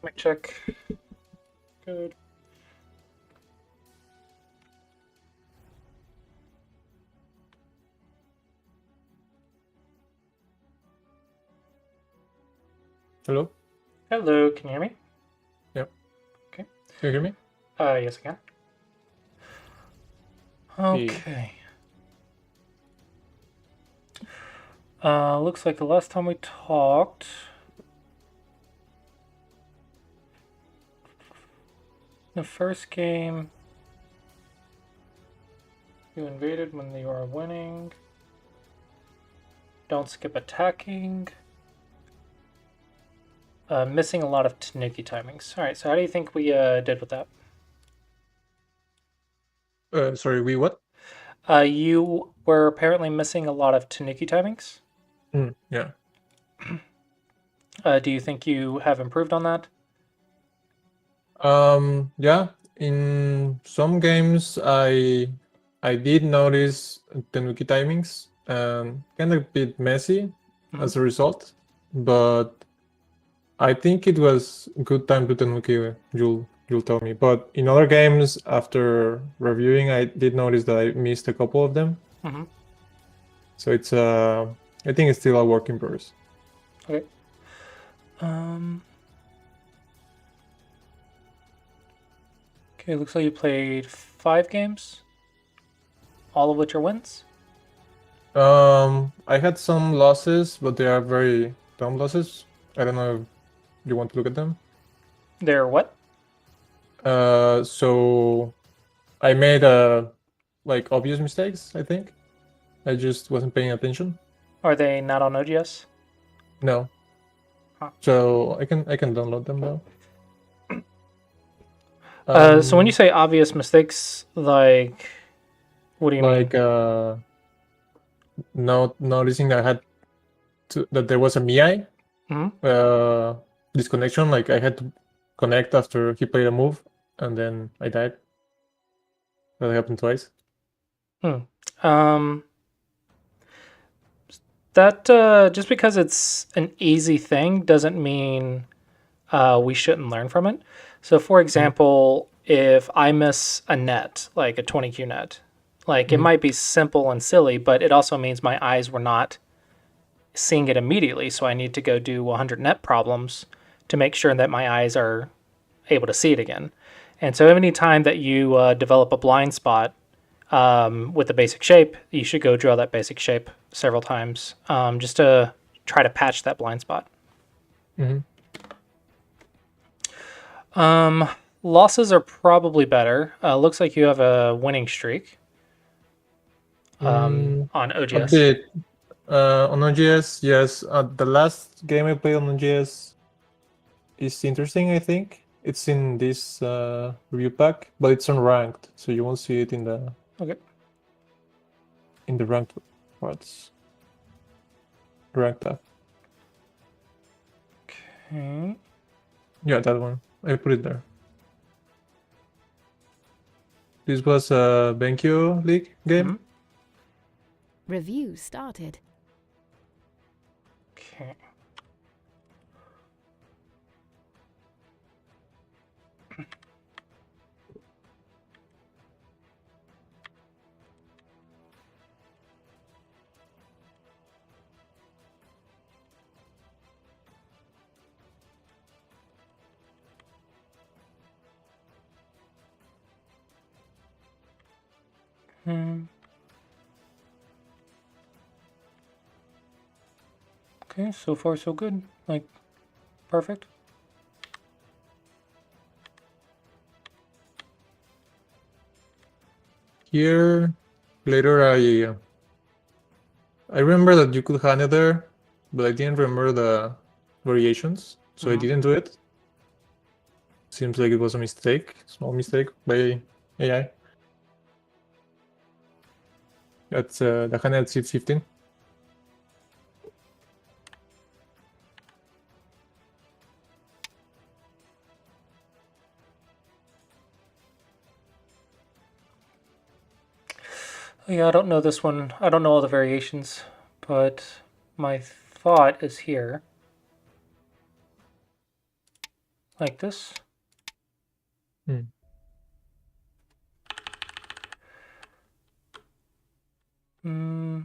Mic check. Good. Hello? Hello, can you hear me? Yep. Okay. Can you hear me? Yes, I can. Hey. Okay. Looks like the last time we talked, the first game, you invaded when you were winning. Don't skip attacking. Missing a lot of Tanuki timings. All right, so how do you think we did with that? Sorry, we what? You were apparently missing a lot of Tanuki timings. Yeah. Do you think you have improved on that? Yeah. In some games, I did notice Tenuki timings, kind of a bit messy Mhm. as a result, but I think it was good time to Tenuki. You'll tell me. But in other games, after reviewing, I did notice that I missed a couple of them. Mm-hmm. So it's I think it's still a work in progress. Okay. Um. Okay, looks like you played 5 games, all of which are wins. I had some losses, but they are very dumb losses. I don't know if you want to look at them. They're what? So I made like obvious mistakes, I think. I just wasn't paying attention. Are they not on OGS? No. Huh. So I can download them though. So when you Um say obvious mistakes, like, what do you mean? like noticing that I had that there was a MII Hmm. disconnection, like I had to connect after he played a move and then I died. That happened twice. Hmm. Um, that just because it's an easy thing doesn't mean we shouldn't learn from it. So, for Mhm. example, if I miss a net, like a 20Q net, like it Mhm. might be simple and silly, but it also means my eyes were not seeing it immediately. So I need to go do 100 net problems to make sure that my eyes are able to see it again. And so, any time that you develop a blind spot with the basic shape, you should go draw that basic shape several times just to try to patch that blind spot. Mhm. Um, Losses are probably better. Looks like you have a winning streak on A OGS. bit. On OGS, yes. The last game I played on OGS is interesting, I think. It's in this review pack, but it's unranked, so you won't see it Okay. in the ranked parts. Ranked tab. Okay. Yeah, that one. I put it there. This was a Benkyo League Mm-hmm. game. Review started. Okay. Hmm. Okay. So far, so good. Like, perfect. Here, later I remember that you could handle there, but I didn't remember the variations, so I Mm-hmm. didn't do it. Seems like it was a mistake, small mistake by AI. That's the handheld C15. Yeah, I don't know this one. I don't know all the variations, but my thought is here. like this. Hmm.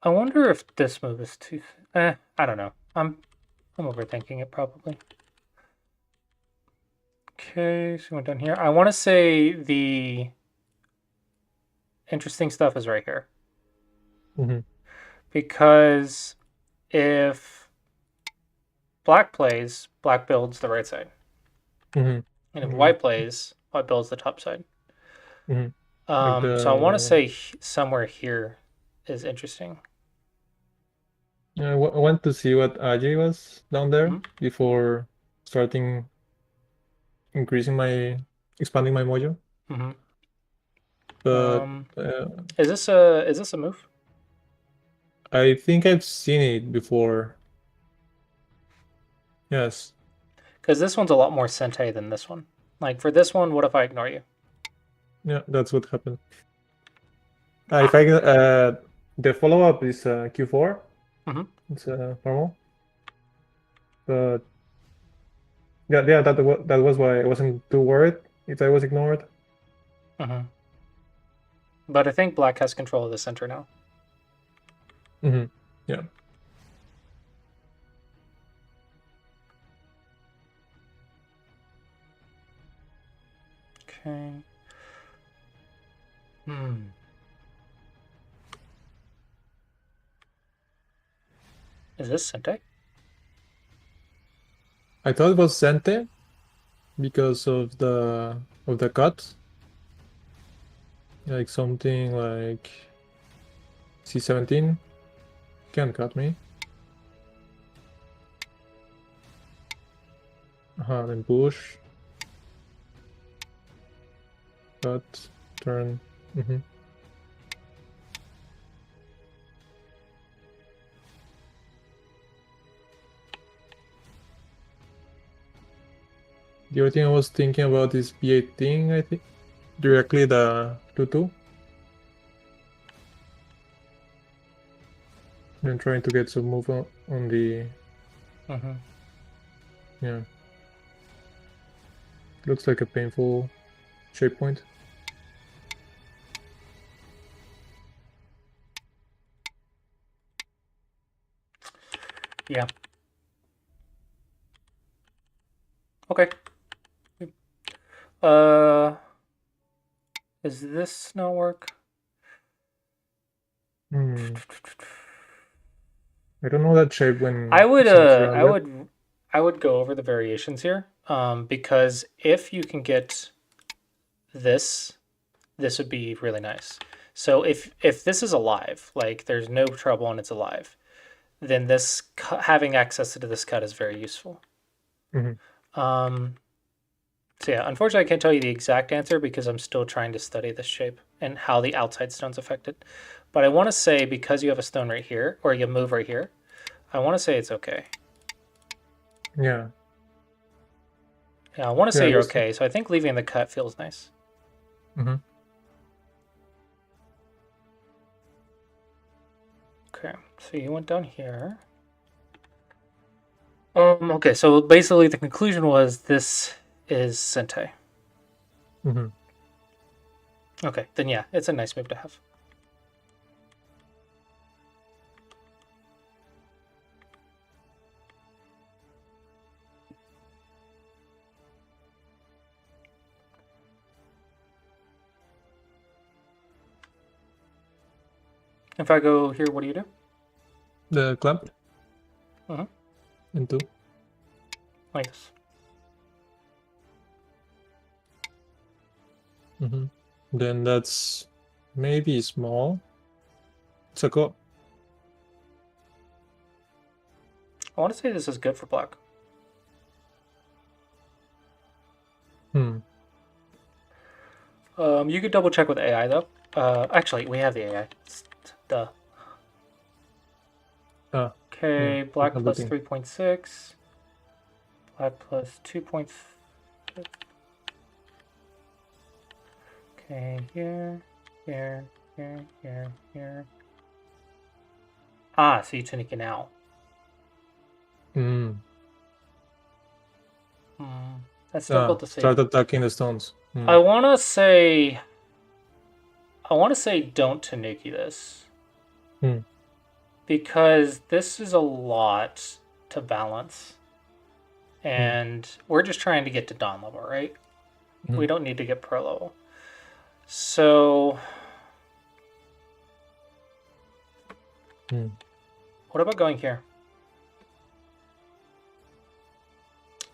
I wonder if this move is too. I don't know. I'm overthinking it probably. Okay, so we went down here. I want to say the interesting stuff is right here. Mm-hmm. Because if black plays, black builds the right side. Mm-hmm. And if Mm-hmm. white plays, white builds the top side. Mm-hmm. Like So I want to the say somewhere here is interesting. I went to see what Aji was down there Mhm. before starting expanding my mojo. Mm-hmm. But Is this a move? I think I've seen it before. Yes. Because this one's a lot more Sente than this one. Like for this one, what if I ignore you? Yeah, that's what happened. If I the follow-up is Q4. Mm-hmm. It's normal. But yeah, that was why I wasn't too worried if I was ignored. Mm-hmm. But I think black has control of the center now. Mm-hmm. Yeah. Okay. Hmm. Is this Sente? I thought it was Sente because of the cut. Like something like C17 can't cut me. Then push. Cut. Turn. Mm-hmm. The other thing I was thinking about is B8 thing, I think. Directly the 2-2. And trying to get some move on the Mm-hmm. yeah. Looks like a painful shape point. Yeah. Okay. Is this not work? Hmm. I don't know that shape when I would it's around I red. would go over the variations here. Because if you can get this, this would be really nice. So if this is alive, like there's no trouble and it's alive, then this having access to this cut is very useful. Mm-hmm. So yeah, unfortunately I can't tell you the exact answer because I'm still trying to study this shape and how the outside stones affect it. But I want to say because you have a stone right here, or you move right here, I want to say it's okay. Yeah. Yeah, I want to Yeah, say I you're was. okay. So I think leaving the cut feels nice. Mm-hmm. Okay, so you went down here. Okay, so basically the conclusion was this is Sente. Mm-hmm. Okay, then yeah, it's a nice move to have. If I go here, what do you do? The clamp. Uh-huh. Into. Like this. Mm-hmm. Then that's maybe small. It's a go. I want to say this is good for black. Hmm. You could double check with AI though. Actually, we have the AI. Duh. Okay, black plus 3.6. Black plus 2.5. Okay, here, here, here, here, here. Ah, so you tunic it now. Mm. That's difficult to see. Start attacking the stones. I want to say don't Tanuki this. Because this is a lot to balance. And we're just trying to get to Dawn level, right? We don't need to get pro level. So what about going here?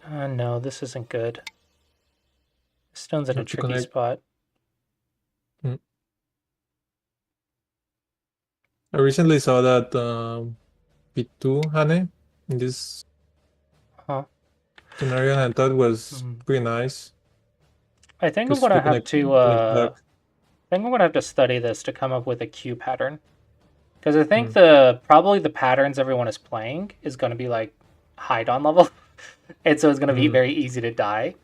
No, this isn't good. Stone's in a tricky spot. I recently saw that P2 Hane in this scenario, and I thought it was pretty nice. I think I'm gonna have to. I think I'm gonna have to study this to come up with a Q pattern, because I think probably the patterns everyone is playing is gonna be like high Dawn level, and so it's gonna be very easy to die.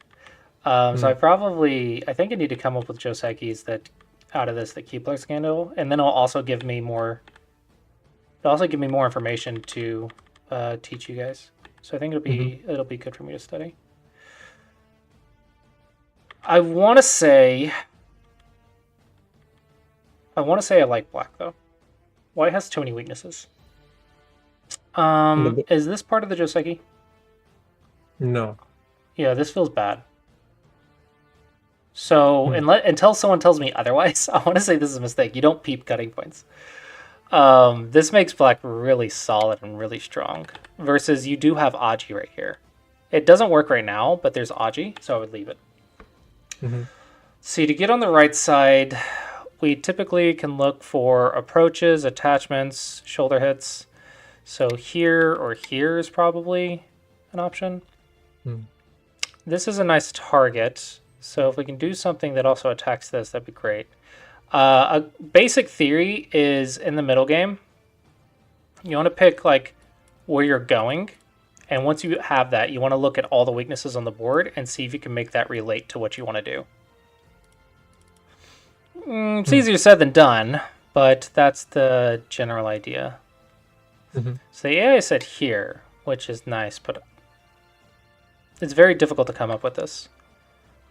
So I think I need to come up with Joseikis that out of this that Keepler Scandal, and then it'll also give me more. It'll also give me more information to teach you guys. So I think it'll be good for me to study. I want to say I like black though. White has too many weaknesses. Is this part of the Joseiki? No. Yeah, this feels bad. So until someone tells me otherwise, I want to say this is a mistake. You don't peep cutting points. This makes black really solid and really strong. Versus you do have Aji right here. It doesn't work right now, but there's Aji, so I would leave it. See, to get on the right side, we typically can look for approaches, attachments, shoulder hits. So here or here is probably an option. This is a nice target. So if we can do something that also attacks this, that'd be great. A basic theory is in the middle game, you want to pick like where you're going. And once you have that, you want to look at all the weaknesses on the board and see if you can make that relate to what you want to do. It's easier said than done, but that's the general idea. So the AI said here, which is nice, but it's very difficult to come up with this.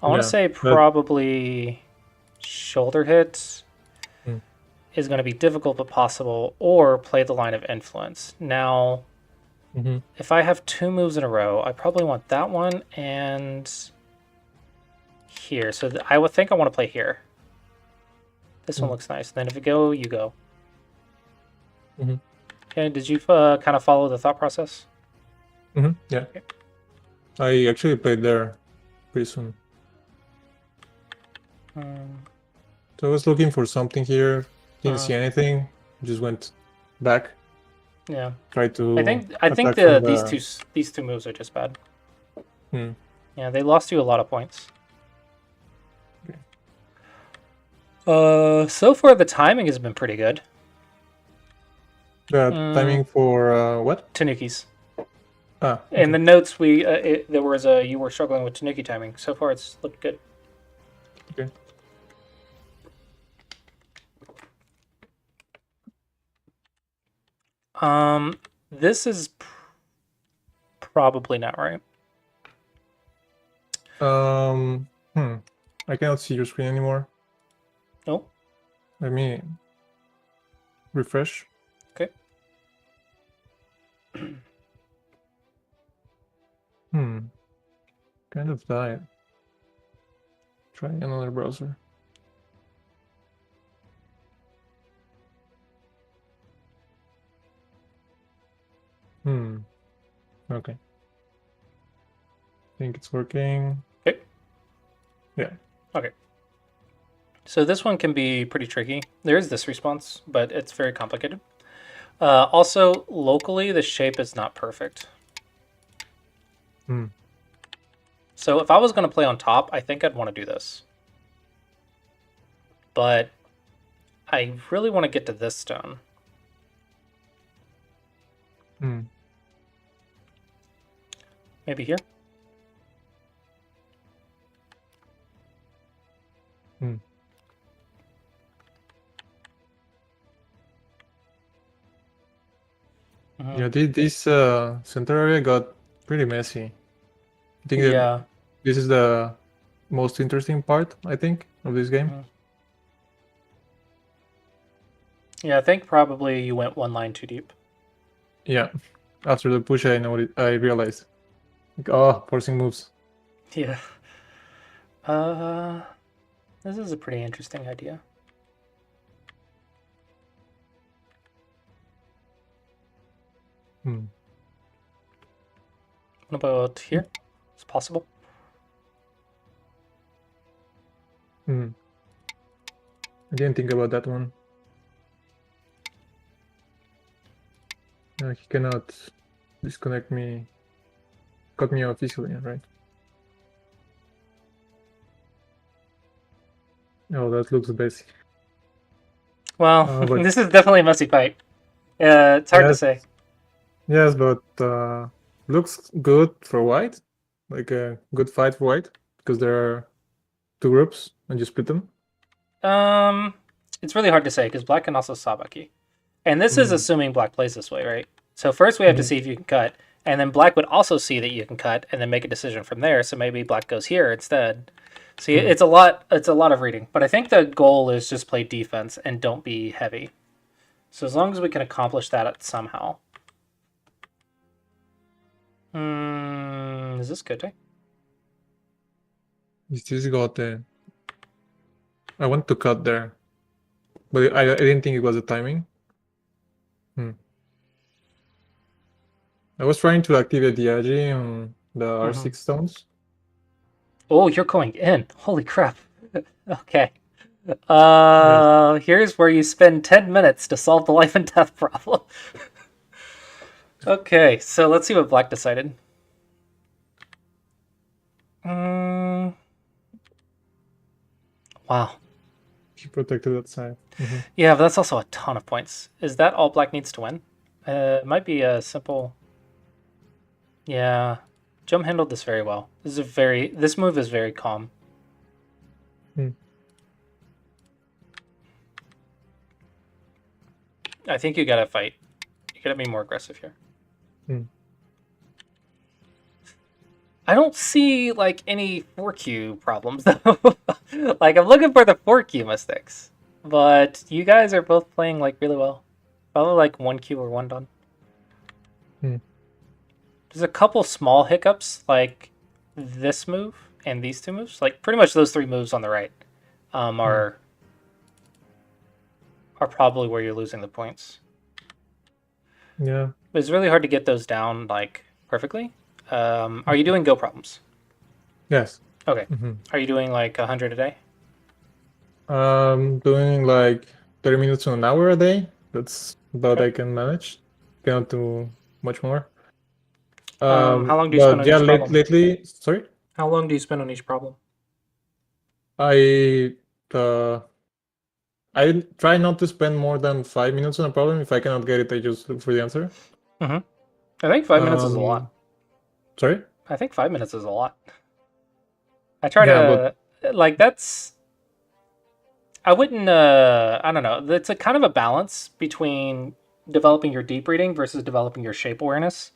I want to say probably shoulder hit is going to be difficult but possible, or play the line of influence. Now, if I have two moves in a row, I probably want that one and here. So I would think I want to play here. This one looks nice. Then if you go, you go. Okay, did you kind of follow the thought process? Yeah. Okay. I actually played there pretty soon. So I was looking for something here, didn't see anything, just went back. Yeah. Tried to. I think these two moves are just bad. Yeah, they lost you a lot of points. So far the timing has been pretty good. Timing for what? Tanukis. Okay. In the notes, there was you were struggling with Tanuki timing. So far, it's looked good. Okay. This is probably not right. I cannot see your screen anymore. No. Let me refresh. Okay. Kind of died. Try another browser. Okay. I think it's working. Okay. Yeah. Okay. So this one can be pretty tricky. There is this response, but it's very complicated. Also, locally, the shape is not perfect. So if I was going to play on top, I think I'd want to do this. But I really want to get to this stone. Maybe here? Mhm. Yeah, this center area got pretty messy. I think that Yeah. this is the most interesting part, I think, of this game. Mhm. Yeah, I think probably you went one line too deep. Yeah. After the push, I realized, like, oh, forcing moves. Yeah. Uh, this is a pretty interesting idea. Hmm. What about here? It's possible. Hmm. I didn't think about that one. No, he cannot disconnect me, cut me off easily, right? Oh, that looks basic. Well, But this is definitely a messy fight. It's hard to yes, say. yes, but looks good for white, like a good fight for white, because there are two groups and you split them. It's really hard to say because black can also sabaki. And this is Mm. assuming black plays this way, right? So first we have to Mhm. see if you can cut, and then black would also see that you can cut, and then make a decision from there. So maybe black goes here instead. See, Mm. it's a lot. It's a lot of reading, but I think the goal is just play defense and don't be heavy. So as long as we can accomplish that somehow. Is this good? Is this got I want to cut there, but I didn't think it was the timing. I was trying to activate the Agi on the R6 stones. Oh, you're going in. Holy crap. Okay. Yes. Here's where you spend 10 minutes to solve the life and death problem. Okay, so let's see what black decided. Wow. He protected that side. Yeah, but that's also a ton of points. Is that all black needs to win? It might be a simple... Yeah. Jum handled this very well. This move is very calm. Hmm. I think you gotta fight. You gotta be more aggressive here. Hmm. I don't see like any 4Q problems though. Like I'm looking for the 4Q mistakes. But you guys are both playing like really well. Probably like 1Q or 1 done. Hmm. There's a couple small hiccups like this move and these two moves. Like pretty much those 3 moves on the right are probably where you're losing the points. Yeah. But it's really hard to get those down like perfectly. Are you doing go problems? Yes. Okay. Are you doing like 100 a day? Doing like 30 minutes to an hour a day. That's about Okay. I can manage. Cannot do much more. How long do you spend But on yeah, each problem? lately, sorry, How long do you spend on each problem? I try not to spend more than 5 minutes on a problem. If I cannot get it, I just look for the answer. I think 5 minutes is a lot. Sorry? I think 5 minutes is a lot. I try Yeah, to like that's. I wouldn't. I don't know. It's a kind of a balance between developing your deep reading versus developing your shape awareness.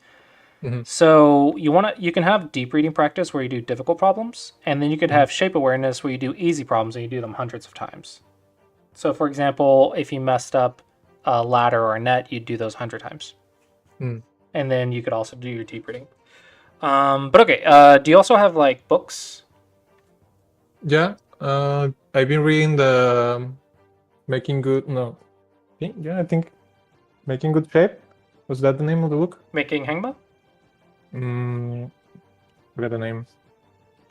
So you can have deep reading practice where you do difficult problems, and then you could have shape awareness where you do easy problems and you do them hundreds of times. So, for example, if you messed up a ladder or a net, you'd do those 100 times, and then you could also do your deep reading. But okay, do you also have like books? Yeah, I've been reading the Making Good. No, I think Making Good Shape. Was that the name of the book? Making Hangma? Forgot the name.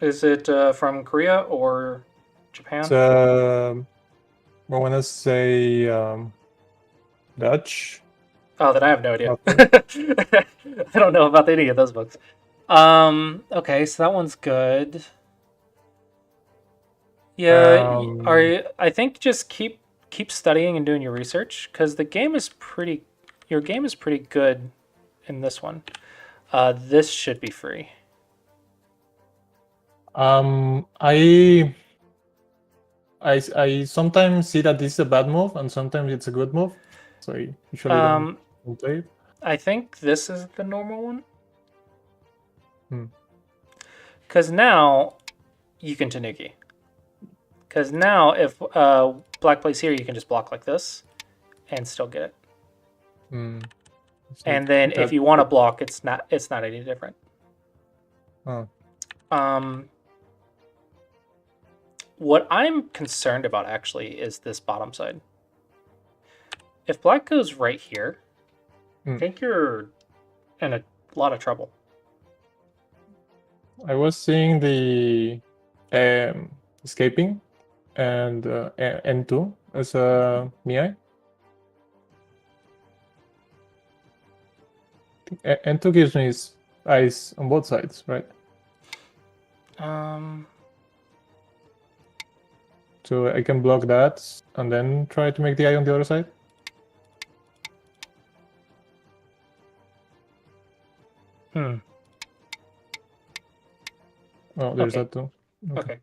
Is it from Korea or Japan? It's I want to say Dutch. Oh, then I have no idea. I don't know about any of those books. Okay, so that one's good. Yeah, I think just keep studying and doing your research because your game is pretty good in this one. This should be free. I sometimes see that this is a bad move and sometimes it's a good move, so I usually don't play it. I think this is the normal one. Hmm. Because now you can Tanuki. Because now if black plays here, you can just block like this and still get it. Hmm. It's And like then if that. you want to block, it's not any different. Oh. What I'm concerned about actually is this bottom side. If black goes right here, I think you're in a lot of trouble. I was seeing the escaping and N2 as a Miai. N2 gives me eyes on both sides, right? So I can block that and then try to make the eye on the other side. Oh, there's Okay. that too. Okay.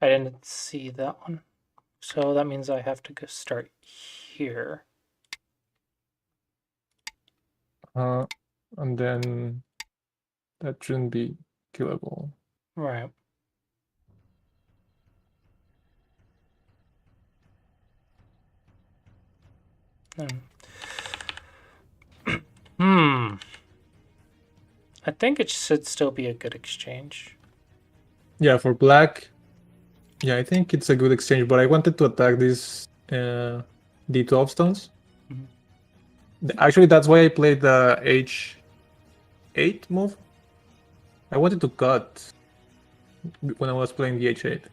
I didn't see that one. So that means I have to go start here. And then that shouldn't be killable. Right. I think it should still be a good exchange. Yeah, for black, yeah, I think it's a good exchange, but I wanted to attack these D12 stones. Actually, that's why I played the H8 move. I wanted to cut when I was playing the H8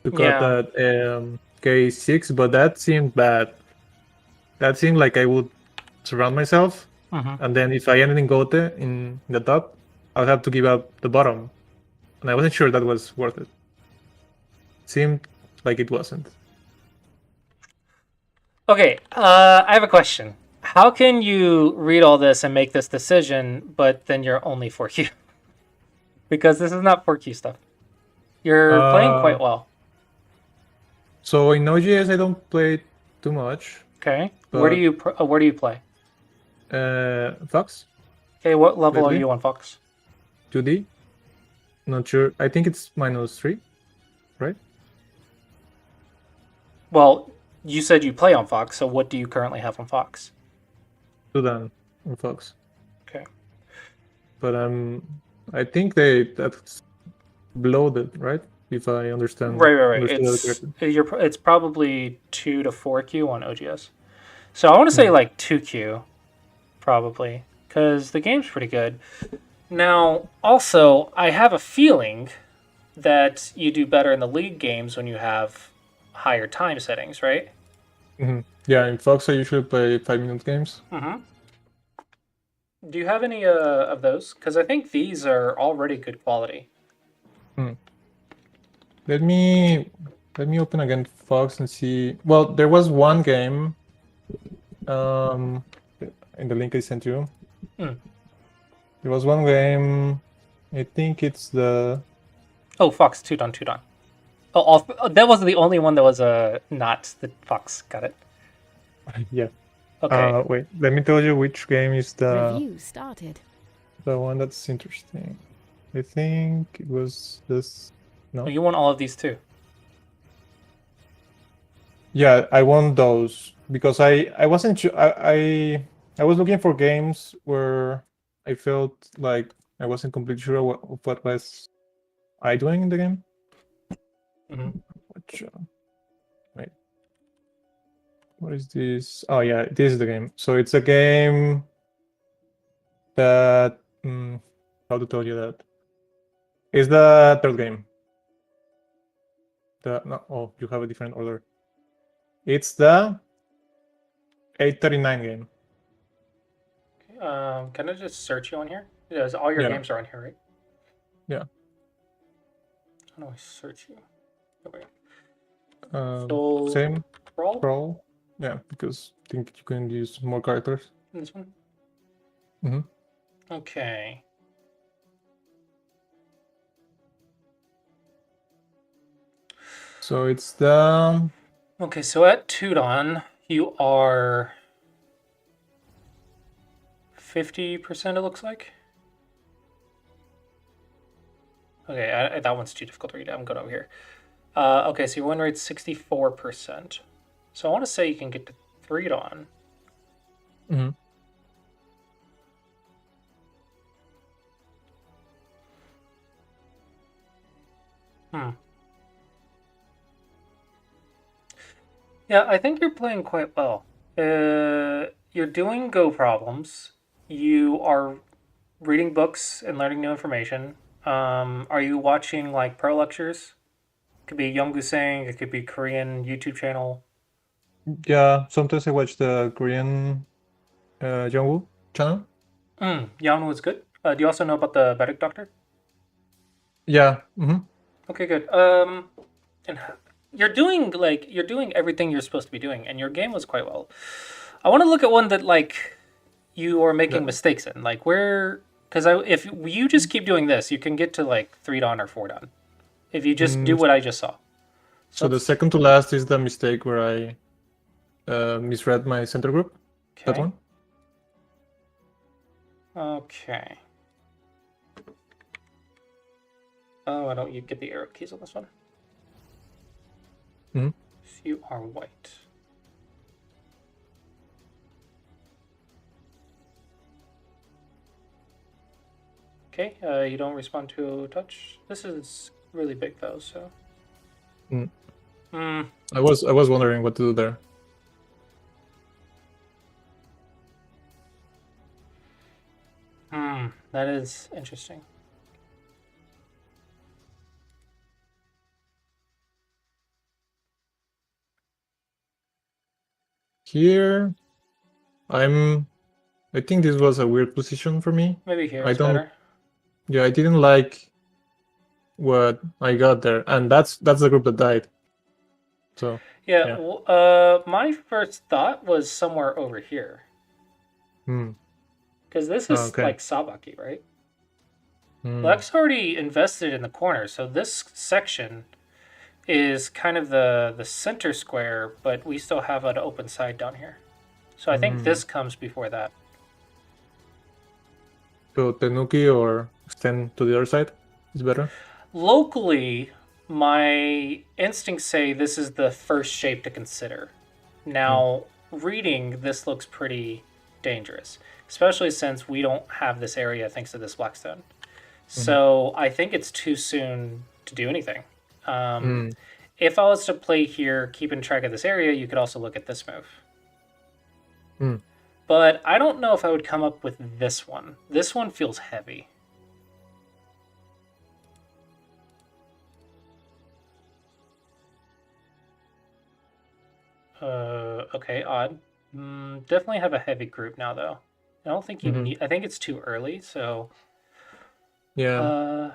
to cut Yeah. that K6, but that seemed bad. That seemed like I would surround myself, and then if I ended in Gote in the top, I would have to give up the bottom, and I wasn't sure that was worth it. Seemed like it wasn't. Okay, I have a question. How can you read all this and make this decision, but then you're only 4Q? Because this is not 4Q stuff. You're playing quite well. So in OGS, I don't play too much. Okay. Where do you play? Fox. Okay, what level are Lately? you on Fox? 2D. Not sure. I think it's -3, right? Well, you said you play on Fox, so what do you currently have on Fox? 2 Dan on Fox. Okay. But I think that's bloated, right? If I understand. Right. Understood that correctly. It's probably 2 to 4Q on OGS. So I want to say like 2Q, probably, because the game's pretty good. Now, also, I have a feeling that you do better in the league games when you have higher time settings, right? Yeah, in Fox I usually play 5-minute games. Do you have any of those? Because I think these are already good quality. Let me open again Fox and see. Well, there was one game in the link I sent you. There was one game. I think it's the. Oh, Fox, two done. Oh, that wasn't the only one that was not the Fox. Got it. Yeah. Okay. Wait, let me tell you which game is Review started. the one that's interesting. I think it was this. No. Oh, you want all of these too. Yeah, I want those because I wasn't sure. I was looking for games where I felt like I wasn't completely sure what was I doing in the game. Which, wait, what is this? Oh yeah, this is the game. So it's a game that how to tell you that? It's the third game. Oh, you have a different order. It's the 839 game. Can I just search you on here? Yes, all your games are on here, right? Yeah. How do I search you? Okay. Same Brawl? Brawl. Yeah, because I think you can use more characters. This one? Mm-hmm. Okay. So it's the. Okay, so at Tudon, you are 50%, it looks like. Okay, that one's too difficult to read. I'm going over here. Okay, so your win rate's 64%. So I want to say you can get to 3 on. Mm-hmm. Yeah, I think you're playing quite well. You're doing Go problems. You are reading books and learning new information. Are you watching like pro lectures? It could be Young Sang, it could be Korean YouTube channel. Yeah, sometimes I watch the Korean Jungwoo channel. Yan was good. Do you also know about the Vedic Doctor? Yeah. Mm-hmm. Okay, good. And you're doing everything you're supposed to be doing, and your game was quite well. I want to look at one that like you are making Yeah. mistakes in, like where, because if you just keep doing this, you can get to like 3 don or 4 don if you just do what I just saw. So the second to last is the mistake where I misread my center group. That Okay. one. Okay. Oh, why don't you get the arrow keys on this one? Mhm. So you are white. Okay, you don't respond to touch. This is really big though, so. Mm. Hmm. I was wondering what to do there. That is interesting. Here, I think this was a weird position for me. Maybe here I is don't. better. Yeah, I didn't like what I got there, and that's the group that died. So Yeah. yeah. My first thought was somewhere over here Hmm. because this is Okay. like Sabaki, right? Hmm. Black's already invested in the corner, so this section is kind of the center square, but we still have an open side down here. So I think this comes before that. So Tenuki or extend to the other side is better. Locally, my instincts say this is the first shape to consider. Now, reading, this looks pretty dangerous, especially since we don't have this area thanks to this blackstone. So I think it's too soon to do anything. If I was to play here, keeping track of this area, you could also look at this move. But I don't know if I would come up with this one. This one feels heavy. Okay, odd. Definitely have a heavy group now, though. I don't think you need. I think it's too early. So Yeah.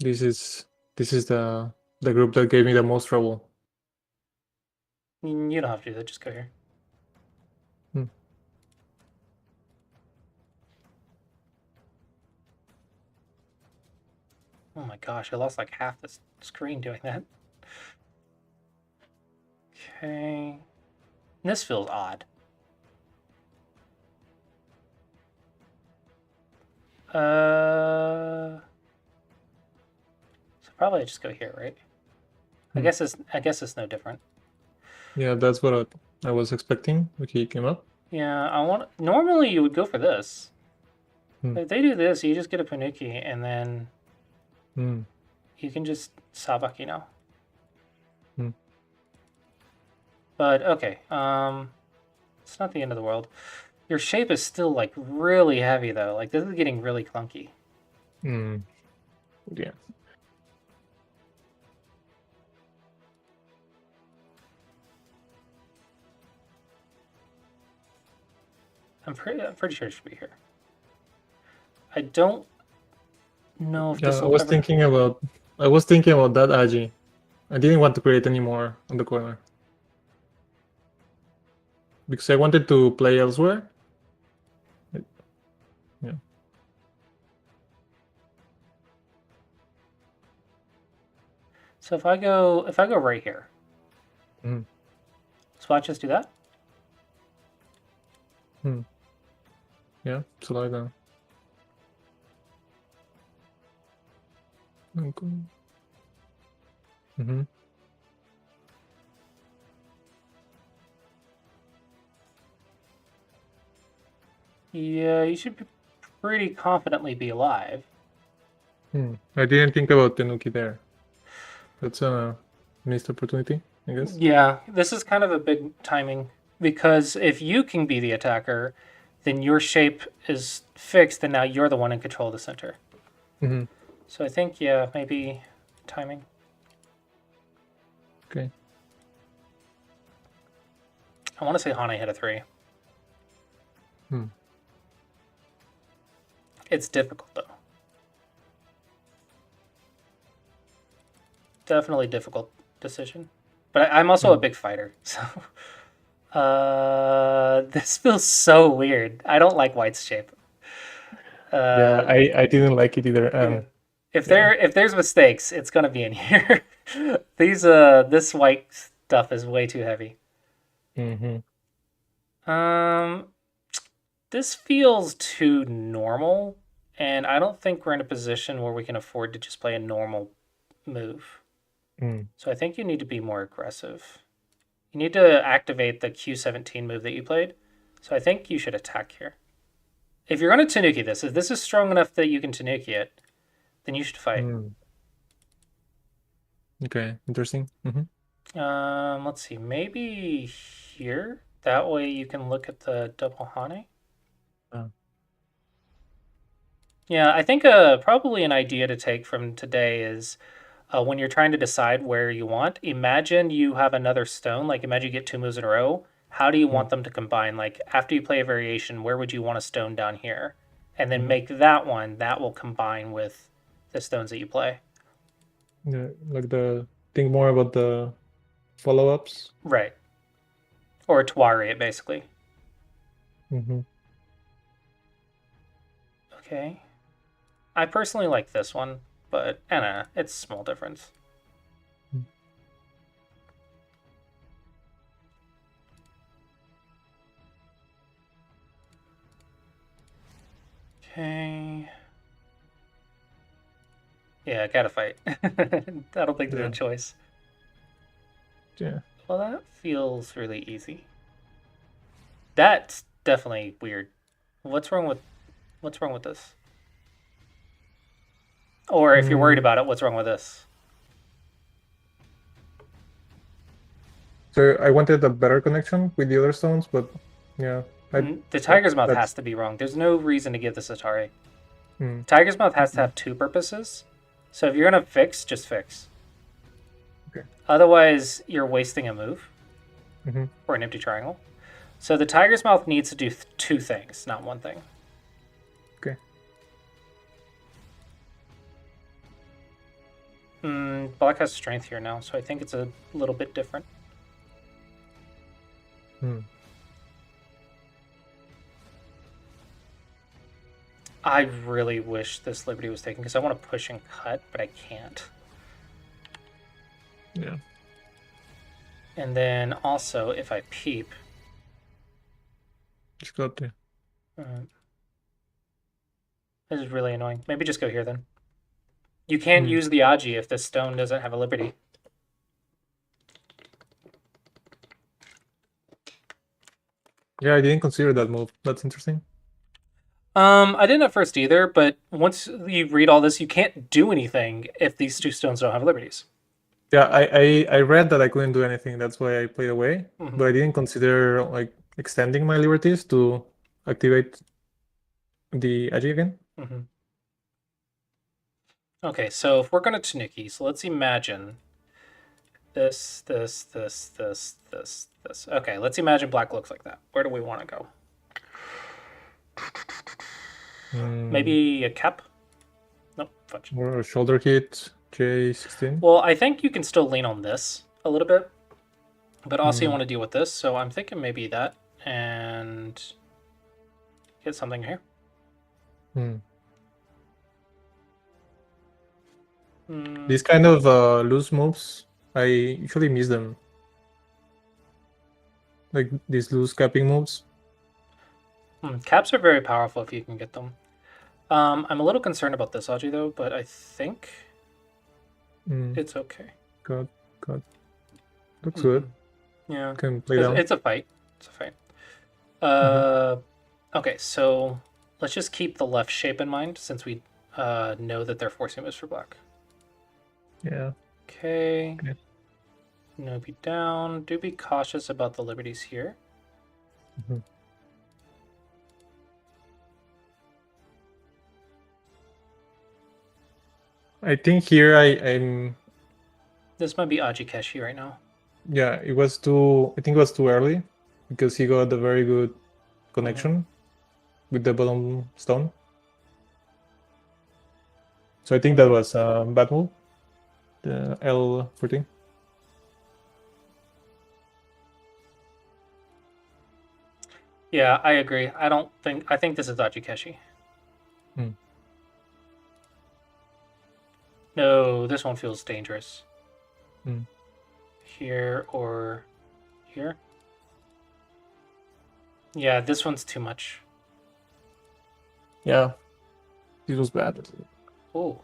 This is the group that gave me the most trouble. You don't have to do that. Just go here. Oh my gosh, I lost like half the screen doing that. Okay. This feels odd. So probably I just go here, right? I guess it's no different. Yeah, that's what I was expecting. Okay, came up. Yeah, normally you would go for this. If they do this, you just get a Panuki and then you can just Sabaki now. But okay, it's not the end of the world. Your shape is still like really heavy though. Like this is getting really clunky. Yeah. I'm pretty sure it should be here. I don't know if this will I was thinking about that Aji. I didn't want to create any more on the corner. Because I wanted to play elsewhere. Yeah. So if I go right here, so watch us do that. Yeah, slow it down. Okay. Mm-hmm. Yeah, you should pretty confidently be alive. I didn't think about Tenuki there. That's a missed opportunity, I guess. Yeah, this is kind of a big timing because if you can be the attacker, then your shape is fixed and now you're the one in control of the center. Mm-hmm. So I think, yeah, maybe timing. Okay. I want to say Hane hit a 3. It's difficult, though. Definitely difficult decision. But I'm also a big fighter, so... this feels so weird. I don't like White's shape. Yeah, I didn't like it either. If there's mistakes, it's gonna be in here. This white stuff is way too heavy. Mm-hmm. This feels too normal, and I don't think we're in a position where we can afford to just play a normal move. So I think you need to be more aggressive. You need to activate the Q17 move that you played. So I think you should attack here. If you're going to Tanuki this, if this is strong enough that you can Tanuki it, then you should fight. Okay, interesting. Mm-hmm. Let's see, maybe here? That way you can look at the double Hane. Yeah, I think probably an idea to take from today is when you're trying to decide where you want, imagine you have another stone. Like imagine you get 2 moves in a row. How do you want them to combine? Like after you play a variation, where would you want a stone down here? And then make that one, that will combine with the stones that you play. Yeah, like think more about the follow-ups. Right. Or Tuari it, basically. Mm-hmm. Okay. I personally like this one, but I don't know, it's a small difference. Okay. Yeah, gotta fight. I don't think there's a choice. Yeah. Well, that feels really easy. That's definitely weird. What's wrong with this? Or if you're worried about it, what's wrong with this? So I wanted a better connection with the other stones, but yeah. The Tiger's Mouth has to be wrong. There's no reason to give this Atari. Tiger's Mouth has to have 2 purposes. So if you're going to fix, just fix. Okay. Otherwise, you're wasting a move. Or an empty triangle. So the Tiger's Mouth needs to do 2 things, not 1 thing. Okay. Black has strength here now, so I think it's a little bit different. I really wish this Liberty was taken because I want to push and cut, but I can't. Yeah. And then also, if I peep... Just got there. This is really annoying. Maybe just go here then. You can't use the Aji if this stone doesn't have a Liberty. Yeah, I didn't consider that move. That's interesting. I didn't at first either, but once you read all this, you can't do anything if these 2 stones don't have Liberties. Yeah, I read that I couldn't do anything. That's why I played away. But I didn't consider like extending my liberties to activate the Agi again. Okay, so if we're going to Tanuki, so let's imagine this. Okay, let's imagine black looks like that. Where do we want to go? Maybe a cap? Nope, fudge. Or a shoulder hit, J16. Well, I think you can still lean on this a little bit, but also you want to deal with this, so I'm thinking maybe that, and get something here. These kind of loose moves, I usually miss them. Like these loose capping moves. Caps are very powerful if you can get them. I'm a little concerned about this Aji though, but I think it's okay. Good. Looks good. Yeah, Can play down. it's a fight. It's a fight. Okay, so let's just keep the left shape in mind since we know that they're forcing moves for black. Yeah. Okay. No be down. Do be cautious about the liberties here. I think here I'm. This might be Aji Keshi right now. Yeah, it was too. I think it was too early because he got a very good connection with the bottom stone. So I think that was a bad move. The L14. Yeah, I agree. I think this is Aji Keshi. No, this one feels dangerous. Here or here? Yeah, this one's too much. Yeah, this was bad. Oh,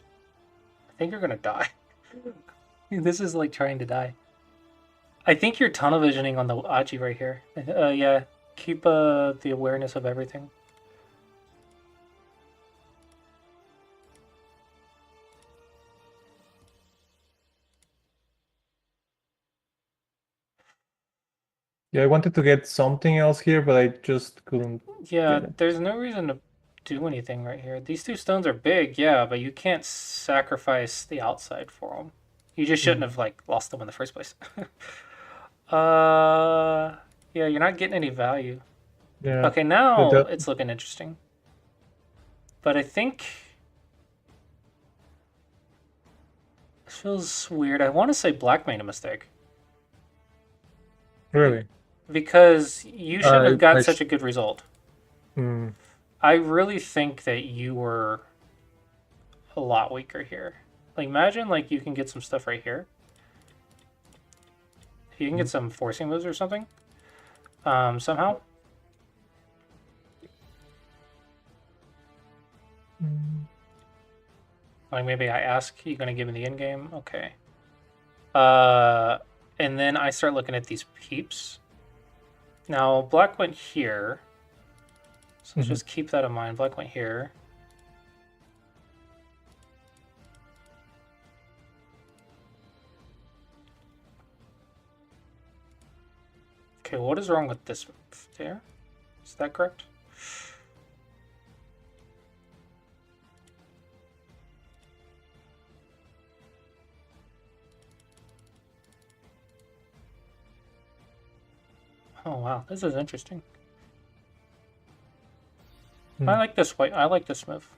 I think you're gonna die. This is like trying to die. I think you're tunnel visioning on the Aji right here. Yeah, keep the awareness of everything. Yeah, I wanted to get something else here, but I just couldn't. Yeah, get it. there's no reason to do anything right here. These two stones are big, yeah, but you can't sacrifice the outside for them. You just shouldn't have like lost them in the first place. Yeah, you're not getting any value. Yeah. Okay, now that- it's looking interesting. But I think this feels weird. I want to say black made a mistake Really? because you shouldn't have I got such a good result. Hmm. I really think that you were a lot weaker here. Like imagine like you can get some stuff right here. You can get some forcing moves or something. Somehow. Like maybe I ask, you gonna give me the end game? Okay. And then I start looking at these peeps. Now black went here. So let's just keep that in mind. Black went here. Okay, what is wrong with this move? There? Is that correct? Oh wow, this is interesting. I like this white. I like this move.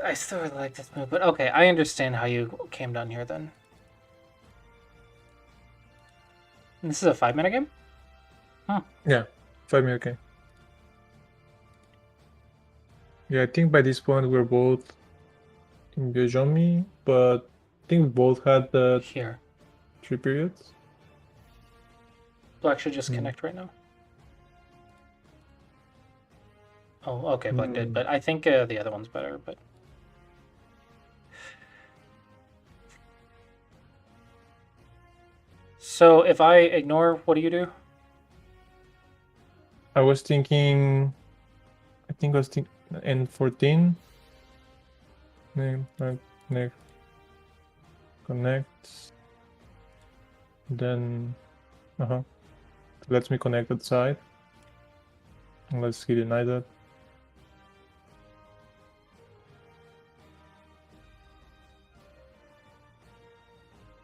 I still really like this move, but okay, I understand how you came down here then. And this is a 5-minute game? Yeah, 5-minute game. Yeah, I think by this point we're both in Byojomi, but I think we both had the Here. 3 periods. Black should just connect right now. Oh, okay, Black did, but I think the other one's better, but... So if I ignore, what do you do? I was thinking, I think I was thinking N14. Connect. Then, lets me connect that side. Unless he deny that.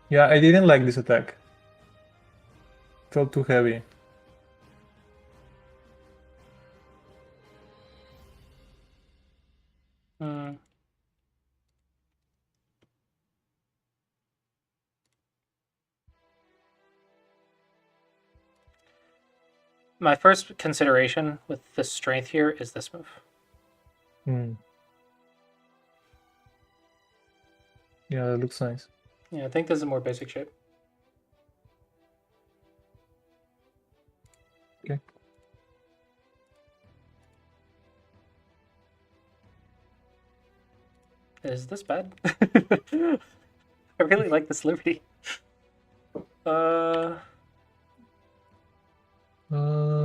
Yeah, I didn't like this attack. Felt too heavy. My first consideration with the strength here is this move. Yeah, that looks nice. Yeah, I think this is a more basic shape. Okay. Is this bad? I really like this Liberty.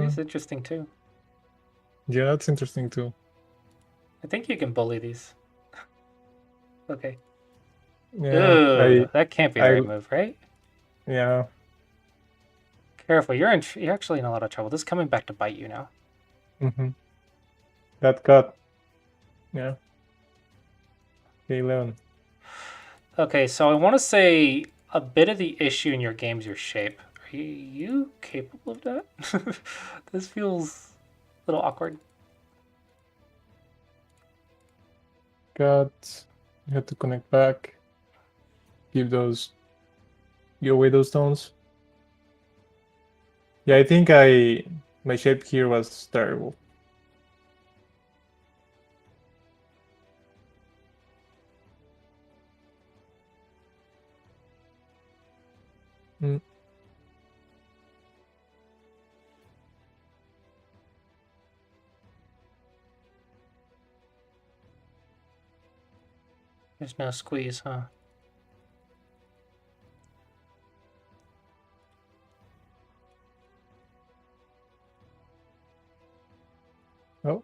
It's interesting too. Yeah, that's interesting too. I think you can bully these. Okay. Yeah, Ooh, that can't be the right move, right? yeah. Careful, you're actually in a lot of trouble. This is coming back to bite you now. Mm-hmm. That cut. Yeah. Okay, 11. Okay, so I want to say a bit of the issue in your game is your shape. Are you capable of that? This feels a little awkward. Cut. You have to connect back. Give away those stones. Yeah, I think my shape here was terrible. Mm. There's no squeeze, huh? Oh.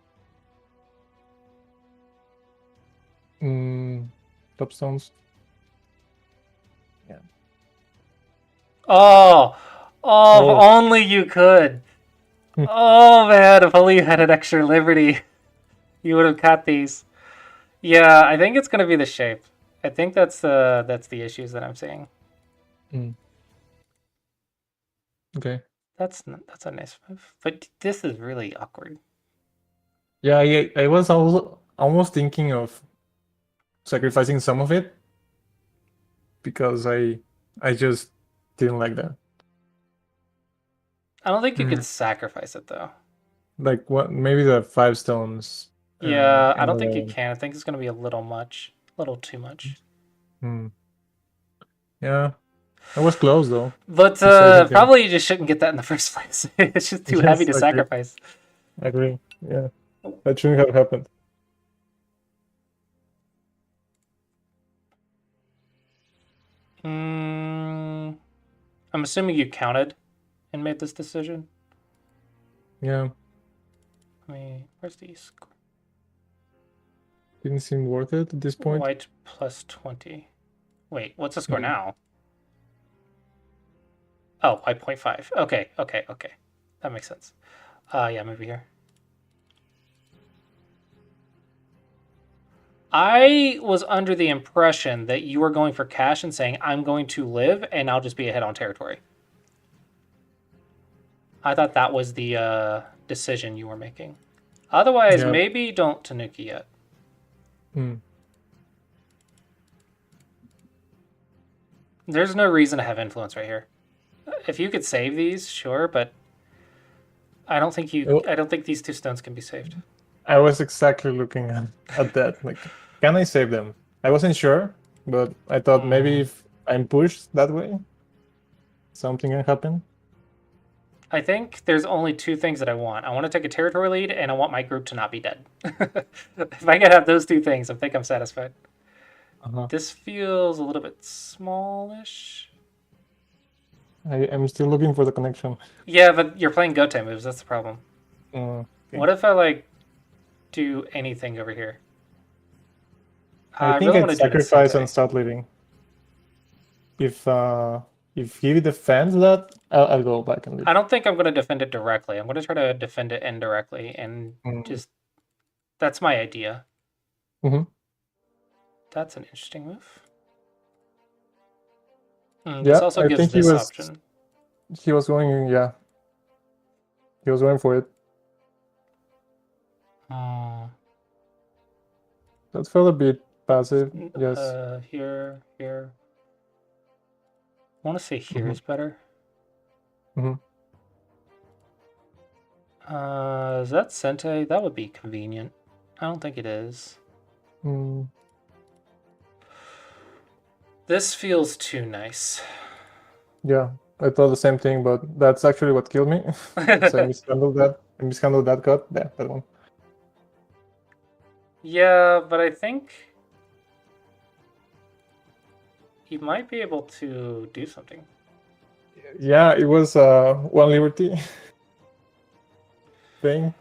Top stones. Yeah. Oh! Oh, if Oh. only you could. Oh man, if only you had an extra liberty, you would have caught these. Yeah, I think it's gonna be the shape. I think that's the issues that I'm seeing. Okay. That's a nice move, but this is really awkward. Yeah, I was almost thinking of sacrificing some of it because I just didn't like that. I don't think you could sacrifice it though. Like what? Maybe the 5 stones. Yeah, I And don't think you 11. can. I think it's gonna be a little much, a little too much. Yeah, I was close though. But To save it, yeah. probably you just shouldn't get that in the first place. It's just too heavy Yes, to I agree. sacrifice. I agree. Yeah, that shouldn't have happened. I'm assuming you counted and made this decision. Yeah, Where's the score? didn't seem worth it at this point. White plus 20. Wait, what's the score now? Oh, white 0.5. Okay. That makes sense. Yeah, maybe here. I was under the impression that you were going for cash and saying, I'm going to live and I'll just be ahead on territory. I thought that was the decision you were making. Otherwise, Yeah. maybe don't Tanuki yet. There's no reason to have influence right here. If you could save these, sure, but I don't think these 2 stones can be saved. I was exactly looking at that. Like, can I save them? I wasn't sure, but I thought maybe if I'm pushed that way, something can happen. I think there's only 2 things that I want. I want to take a territory lead, and I want my group to not be dead. If I can have those 2 things, I think I'm satisfied. This feels a little bit smallish. I'm still looking for the connection. Yeah, but you're playing Gote moves. That's the problem. Okay. What if I do anything over here? I think really I'd sacrifice and start leading. If he defends that, I'll go back and lead. I don't think I'm going to defend it directly. I'm going to try to defend it indirectly and just... That's my idea. That's an interesting move. This also I gives think this option. He was going, yeah. He was going for it. That felt a bit passive. Yes. Here. I want to say here is better. Is that Sente? That would be convenient. I don't think it is. This feels too nice. Yeah, I thought the same thing, but that's actually what killed me. So I mishandled that. I mishandled that cut. Yeah, that one. Yeah, but I think he might be able to do something. Yeah, it was one liberty thing.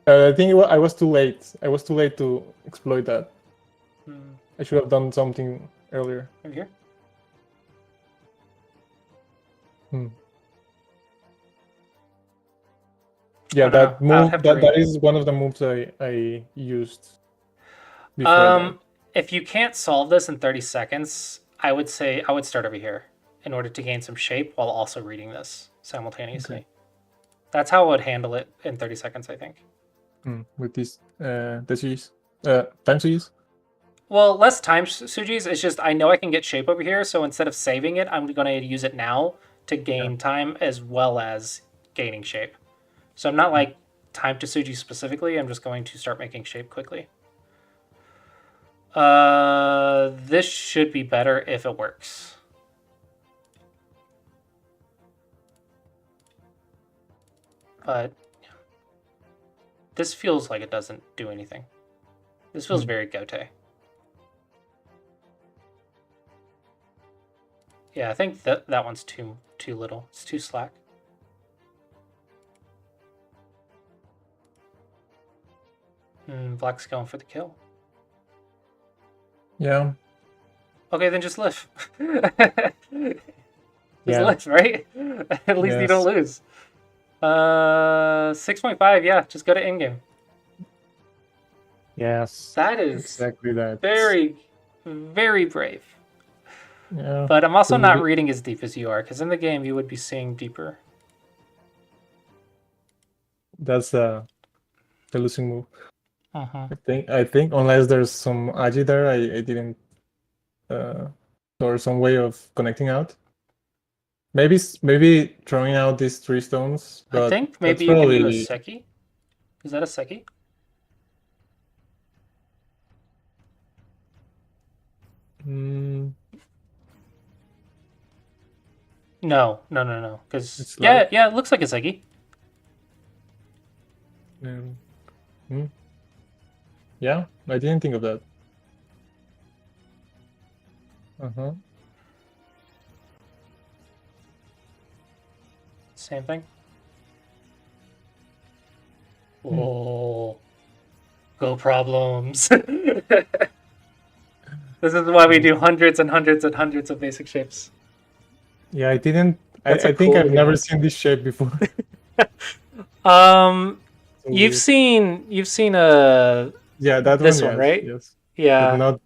I think I was too late. I was too late to exploit that. I should have done something earlier. Over here. Yeah, Oh, that no, I'll move have to that is one of the moves I used before that. If you can't solve this in 30 seconds, I would say I would start over here in order to gain some shape while also reading this simultaneously. Okay. That's how I would handle it in 30 seconds, I think. With this series, time series. Well, less time Sujis. It's just I know I can get shape over here, so instead of saving it, I'm going to use it now to gain time as well as gaining shape. So I'm not like time to Suji specifically. I'm just going to start making shape quickly. This should be better if it works. But this feels like it doesn't do anything. This feels very Gote. Yeah, I think that one's too little. It's too slack. Black's going for the kill. Yeah. Okay, then just live. Just live, right? At least you don't lose. 6.5, yeah, just go to in-game. Yes. That is exactly that. Very, very brave. Yeah. But I'm also not reading as deep as you are, because in the game you would be seeing deeper. That's the losing move. Uh-huh. I think unless there's some agi there, I didn't or some way of connecting out. Maybe throwing out these 3 stones. But I think maybe you can do a Seki. Is that a Seki? No. Because yeah, it looks like a Seki. Yeah, I didn't think of that. Same thing. Oh, go problems. This is why we do hundreds and hundreds and hundreds of basic shapes. Yeah, I didn't. I think I've never seen this shape before. You've seen a this one, right? Yes. Yeah. But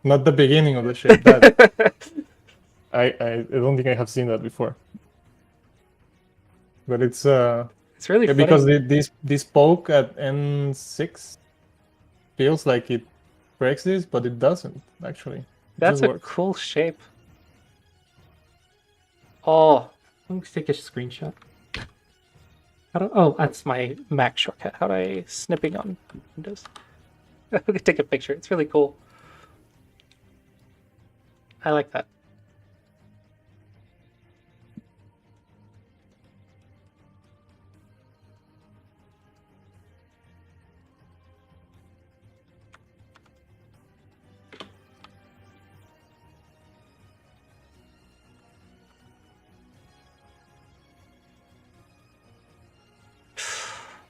not the beginning of the shape. That I don't think I have seen that before. But it's really funny. because this poke at N6 feels like it breaks this, but it doesn't actually. That's a cool shape. Oh, let me take a screenshot. Oh, that's my Mac shortcut. How do I snipping on Windows? I can take a picture. It's really cool. I like that.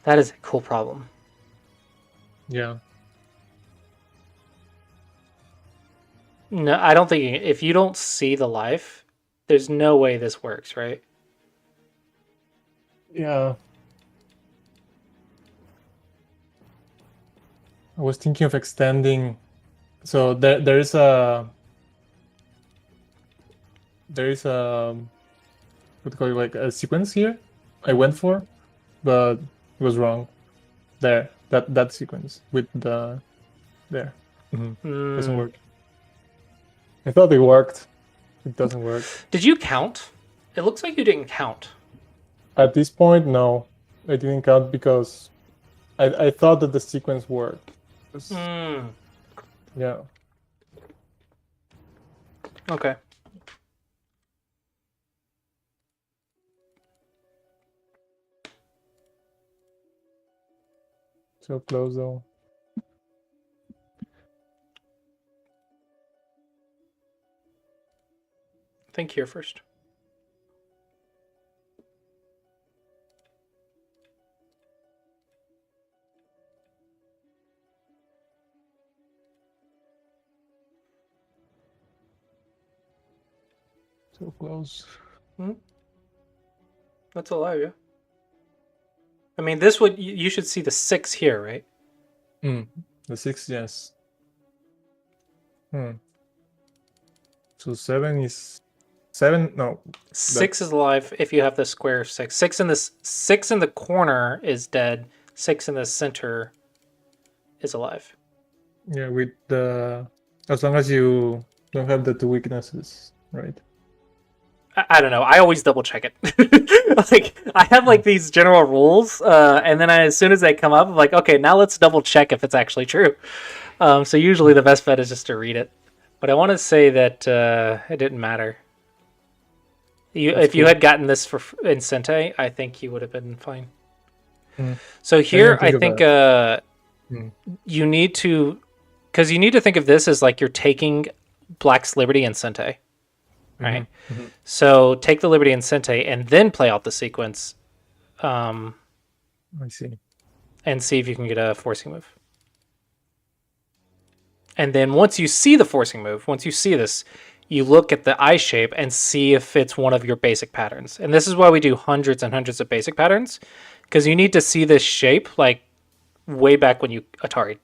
That is a cool problem. Yeah. No, I don't think if you don't see the life, there's no way this works, right? Yeah. I was thinking of extending. So there is a what do you call it, like a sequence here I went for, but it was wrong. There, that sequence with the there doesn't work. I thought it worked. It doesn't work. Did you count? It looks like you didn't count. At this point, no, I didn't count because I thought that the sequence worked. Yeah. Okay. So close though. Think here first. So close. That's alive, yeah. I mean, this would you should see the 6 here, right? The 6, yes. So 7 is 7. No, 6 is alive if you have the square 6. 6 in the corner is dead. 6 in the center is alive. yeah, with the as long as you don't have the 2 weaknesses, right? I don't know. I always double check it. Like I have like these general rules, and then as soon as they come up, I'm like, okay, now let's double check if it's actually true. So usually the best bet is just to read it. But I want to say that it didn't matter. If you had gotten this for in Sente, I think you would have been fine. So here, I think you need to, because you need to think of this as like you're taking Black's Liberty and Sente, right? So take the Liberty and Sente and then play out the sequence. I see. And see if you can get a forcing move. And then once you see the forcing move, once you see this, you look at the eye shape and see if it's one of your basic patterns. And this is why we do hundreds and hundreds of basic patterns, because you need to see this shape like way back when you Atari.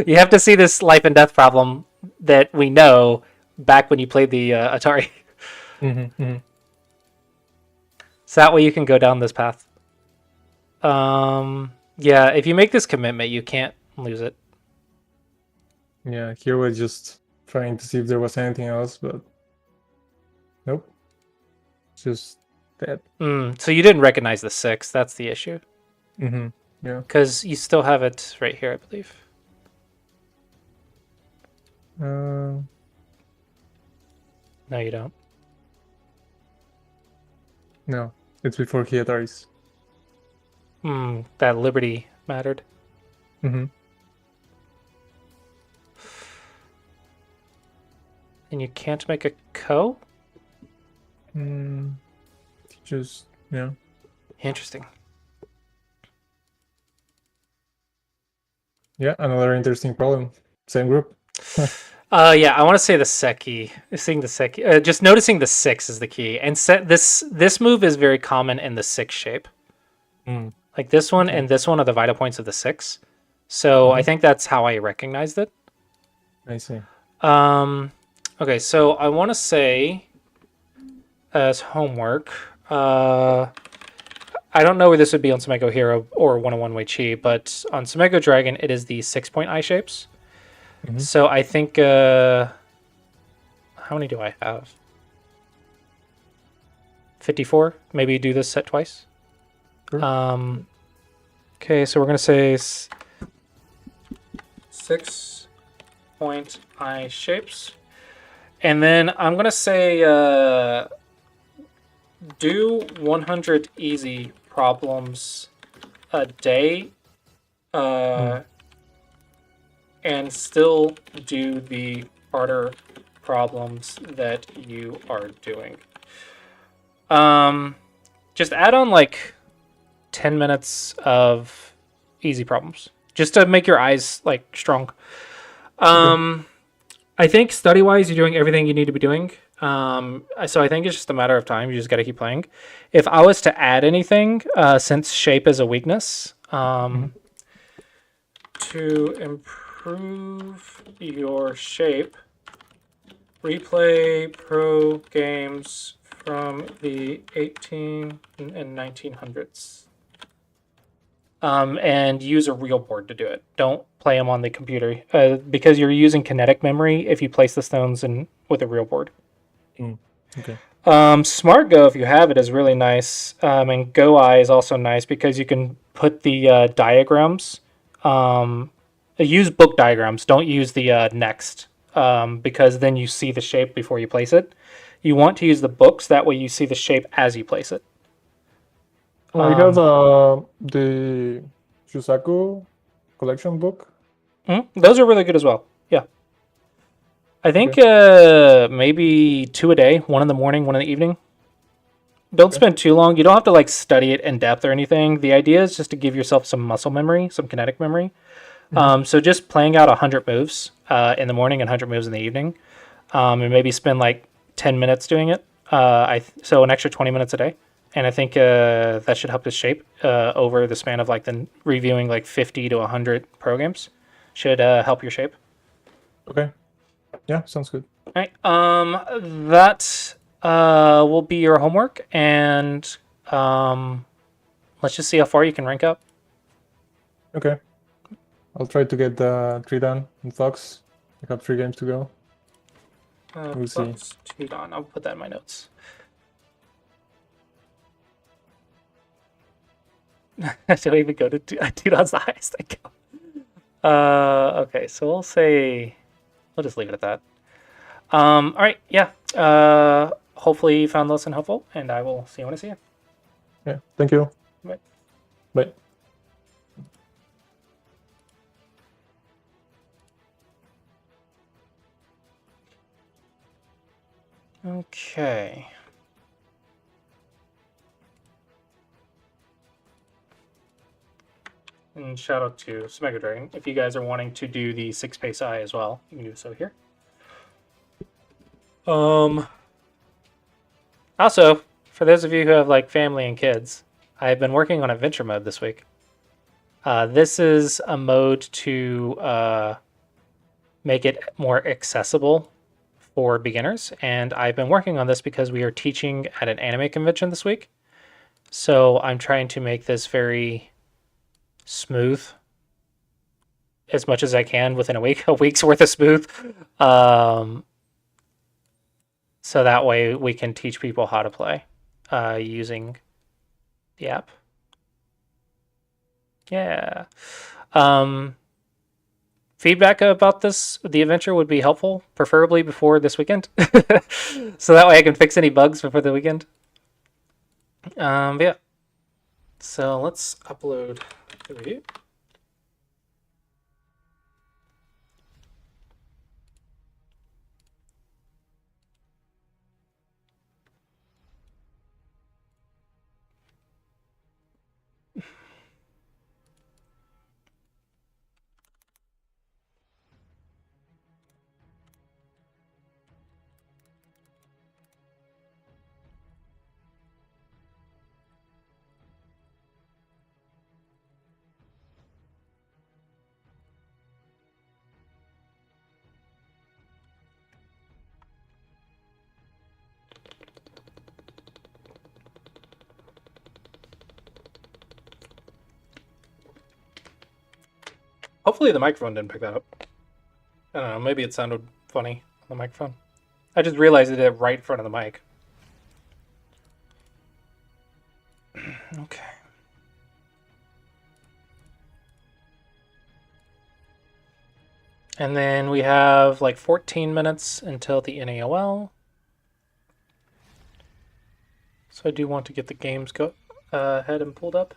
You have to see this life and death problem that we know back when you played the Atari. So that way you can go down this path. Yeah, if you make this commitment, you can't lose it. Yeah, here we're just trying to see if there was anything else, but nope. Just that. So you didn't recognize the 6. That's the issue. Yeah. Because you still have it right here, I believe. No, you don't. No, it's before he Ataris. That Liberty mattered. And you can't make a co? Just, yeah. Interesting. Yeah, another interesting problem. Same group. Yeah, I want to say the Seki. Seeing the Seki. Just noticing the 6 is the key. And this move is very common in the 6 shape. Like this one and this one are the vital points of the 6. So I think that's how I recognized it. I see. Okay, so I want to say as homework, I don't know where this would be on Sumego Hero or 101 Wei Chi, but on Sumego Dragon, it is the 6-point eye shapes. So I think, how many do I have? 54? Maybe do this set twice? Sure. Okay, so we're going to say 6-point eye shapes. And then I'm going to say do 100 easy problems a day and still do the harder problems that you are doing. Just add on like 10 minutes of easy problems just to make your eyes like strong. I think study-wise, you're doing everything you need to be doing. So I think it's just a matter of time. You just got to keep playing. If I was to add anything, since shape is a weakness, to improve your shape, replay pro games from the 18 and 1900s. And use a real board to do it. Don't play them on the computer because you're using kinetic memory if you place the stones in with a real board. Okay. Smart Go, if you have it, is really nice. And Go Eye is also nice because you can put the diagrams. Use book diagrams. Don't use the next because then you see the shape before you place it. You want to use the books, that way you see the shape as you place it. I have the Shusaku collection book. Those are really good as well. Yeah. I think maybe 2 a day, 1 in the morning, 1 in the evening. Don't spend too long. You don't have to like study it in depth or anything. The idea is just to give yourself some muscle memory, some kinetic memory. So just playing out 100 moves in the morning and 100 moves in the evening, and maybe spend like 10 minutes doing it. So an extra 20 minutes a day, and I think that should help the shape over the span of like then reviewing like 50 to 100 programs should help your shape. Okay. Yeah, sounds good. All right. That will be your homework, and let's just see how far you can rank up. Okay. I'll try to get the 3 done in Fox. I have 3 games to go. We'll see. Two done. I'll put that in my notes. Should I even go to two don's the highest I go? Okay, so we'll say we'll just leave it at that. All right, yeah. Hopefully you found the lesson helpful, and I will see you when I see you. Yeah, thank you. Bye. Bye. Okay. And shout out to Smega Dragon. If you guys are wanting to do the 6-pace eye as well, you can do so here. Also, for those of you who have like family and kids, I've been working on adventure mode this week. This is a mode to make it more accessible for beginners, and I've been working on this because we are teaching at an anime convention this week. So I'm trying to make this very smooth as much as I can within a week's worth of smooth. So that way we can teach people how to play using the app. Yeah. Feedback about the adventure would be helpful, preferably before this weekend. So that way I can fix any bugs before the weekend. But yeah. So let's upload the review. Hopefully the microphone didn't pick that up. I don't know, maybe it sounded funny on the microphone. I just realized it did it right in front of the mic. Okay. And then we have like 14 minutes until the NAOL. So I do want to get the games ahead and pulled up.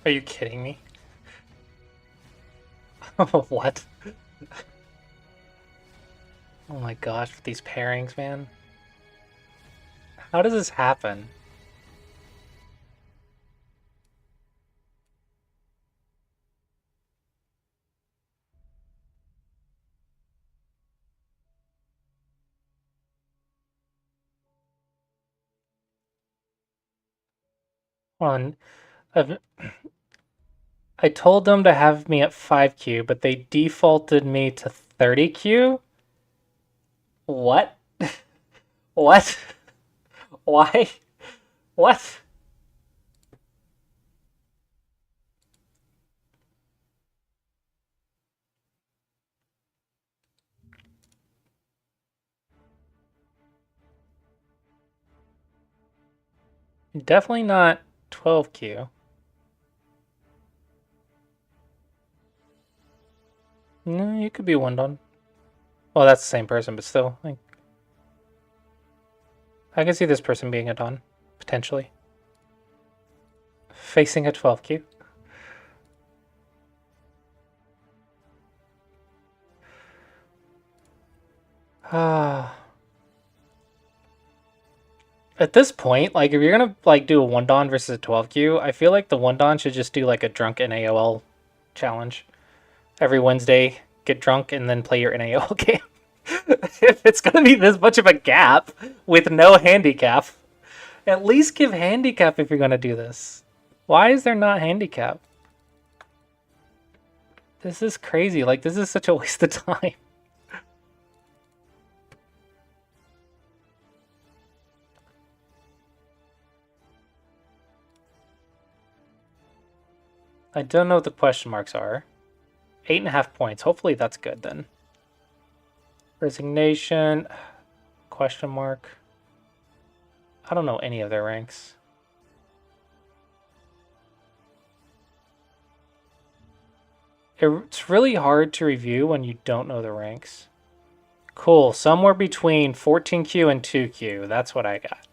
Are you kidding me? What? Oh my gosh, with these pairings, man. How does this happen? On, I've- I told them to have me at 5Q, but they defaulted me to 30Q. What? What? Why? What? Definitely not 12Q. No, you could be one done. Well, that's the same person, but still, like, I can see this person being a Don, potentially. Facing a 12Q. Ah. At this point, like, if you're gonna like do a 1 Don versus a 12Q, I feel like the 1 Don should just do like a drunk NAOL challenge. Every Wednesday, get drunk and then play your NAOL game. If it's gonna be this much of a gap with no handicap, at least give handicap if you're gonna do this. Why is there not handicap? This is crazy. Like, this is such a waste of time. I don't know what the question marks are. 8.5 points. Hopefully that's good then. Resignation. Question mark. I don't know any of their ranks. It's really hard to review when you don't know the ranks. Cool. Somewhere between 14Q and 2Q. That's what I got.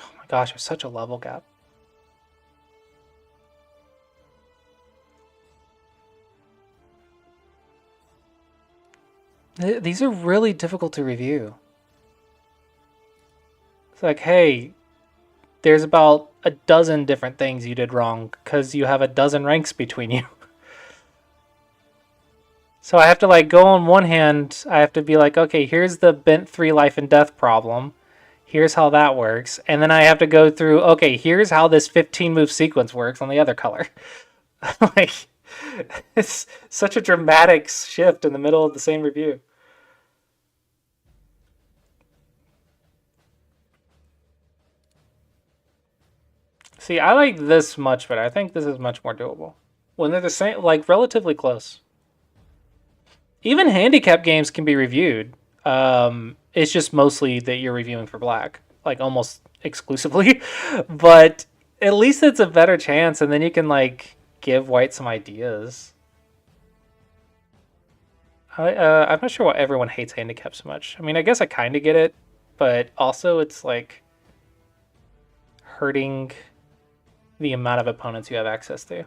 Oh my gosh, there's such a level gap. These are really difficult to review. It's like, hey, there's about a dozen different things you did wrong because you have a dozen ranks between you. So I have to like go on one hand, I have to be like, okay, here's the bent 3 life and death problem. Here's how that works. And then I have to go through, okay, here's how this 15 move sequence works on the other color. Like, it's such a dramatic shift in the middle of the same review. See, I like this much better. I think this is much more doable. When they're the same, like relatively close. Even handicap games can be reviewed. It's just mostly that you're reviewing for black, like almost exclusively. But at least it's a better chance, and then you can like give white some ideas. I'm not sure why everyone hates handicap so much. I mean, I guess I kind of get it, but also it's like hurting the amount of opponents you have access to.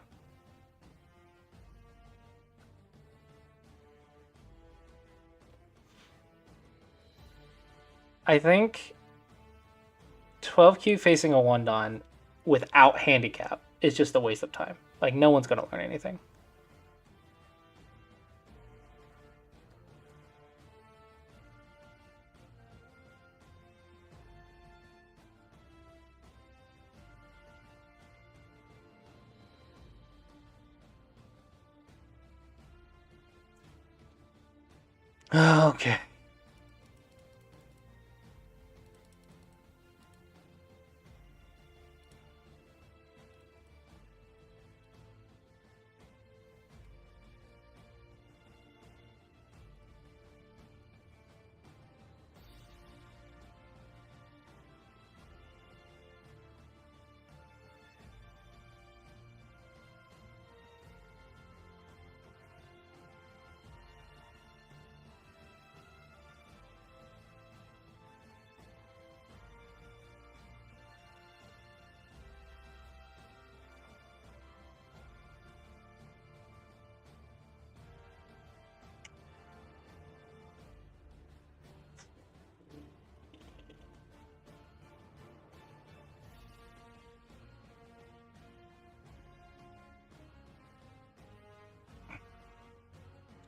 I think 12Q facing a 1 Don without handicap is just a waste of time. Like, no one's going to learn anything. Okay.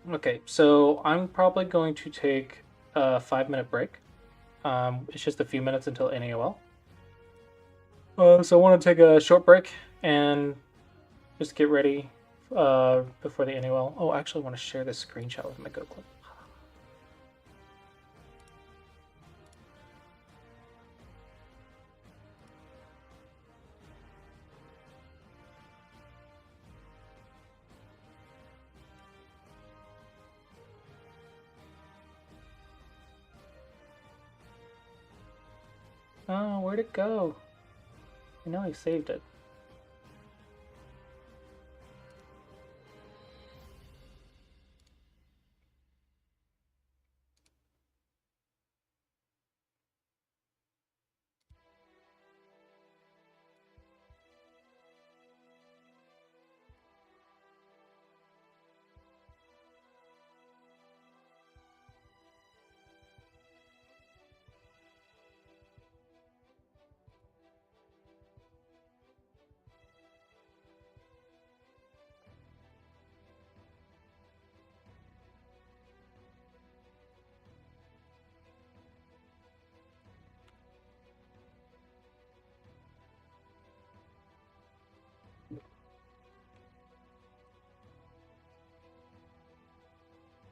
Okay, so I'm probably going to take a 5-minute break. It's just a few minutes until NAOL. So I want to take a short break and just get ready before the NAOL. Oh, I actually want to share this screenshot with my GoClip. Oh, where'd it go? I know I saved it.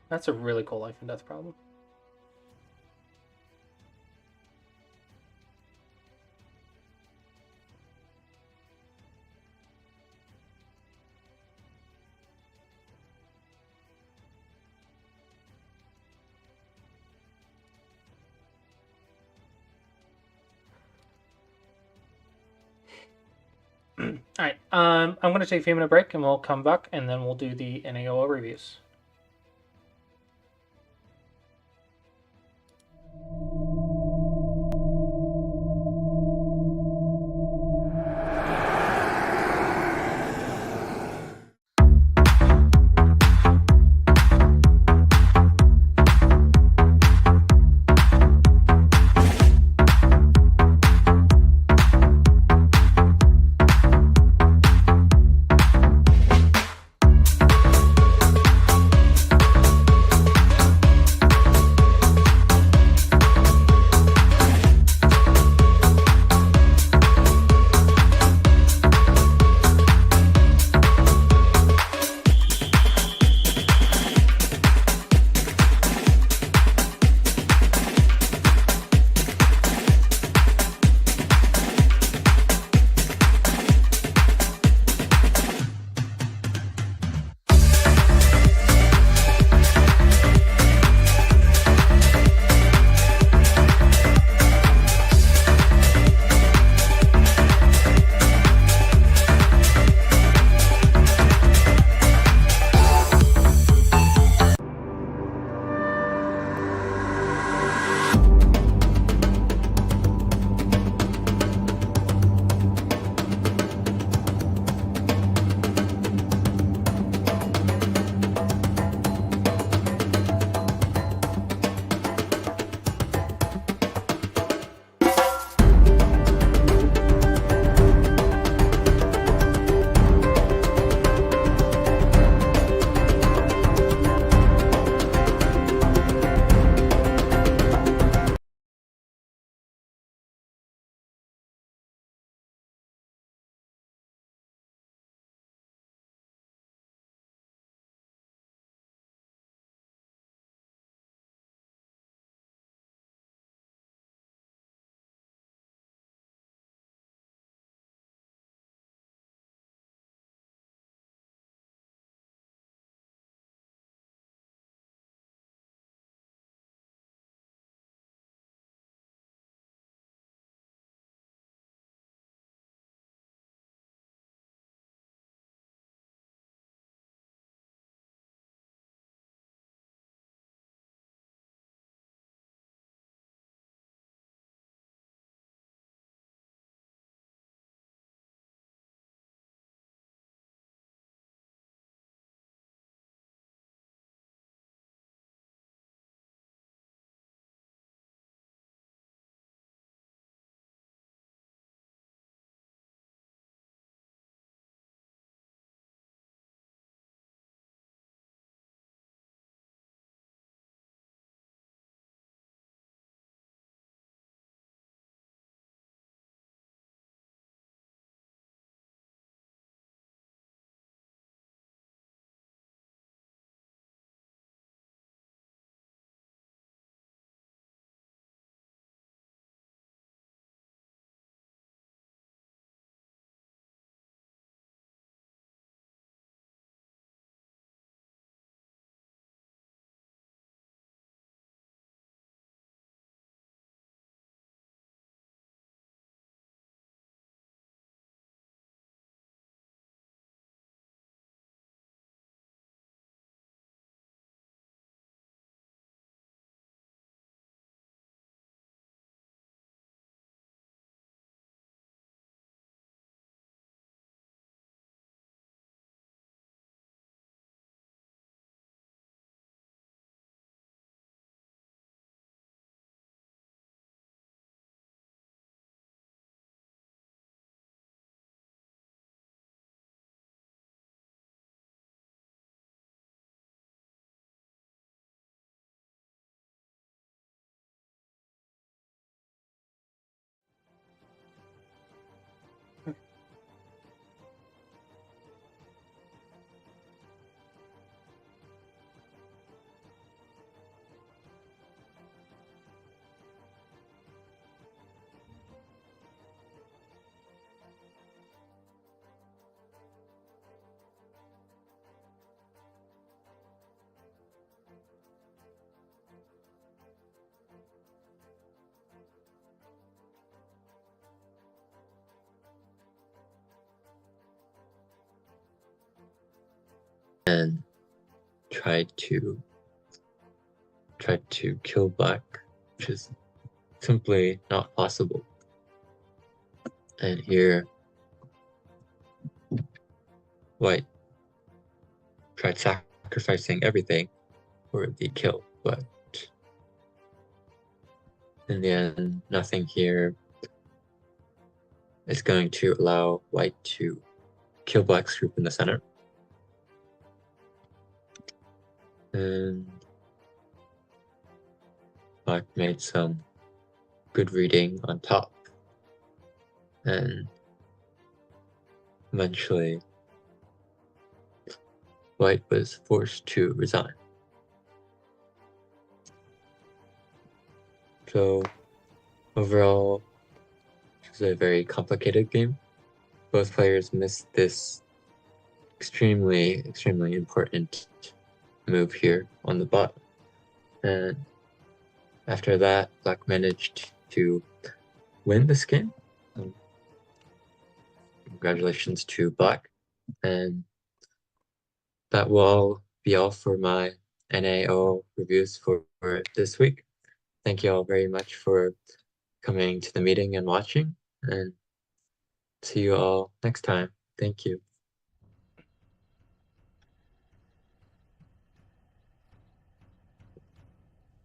That's a really cool life and death problem. All right. I'm going to take a few minute break and we'll come back and then we'll do the NAOL reviews. and try to kill black, which is simply not possible. And here, white tried sacrificing everything for the kill, but in the end, nothing here is going to allow white to kill black's group in the center. And black made some good reading on top. And eventually, white was forced to resign. So overall, it was a very complicated game. Both players missed this extremely important move here on the bottom. And after that, black managed to win this game. Congratulations to black. And that will all be all for my NAO reviews for this week. Thank you all very much for coming to the meeting and watching, and see you all next time. Thank you.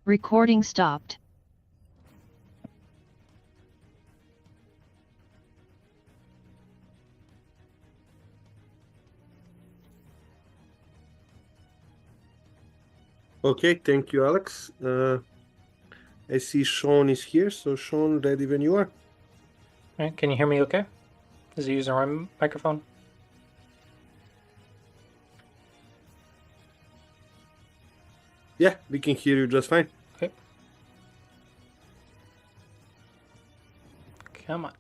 Recording stopped. Okay, thank you, Alex. I see Sean is here, so Sean, ready when you are. All right, can you hear me okay? Is he using my microphone? Yeah, we can hear you just fine. Okay. Come on.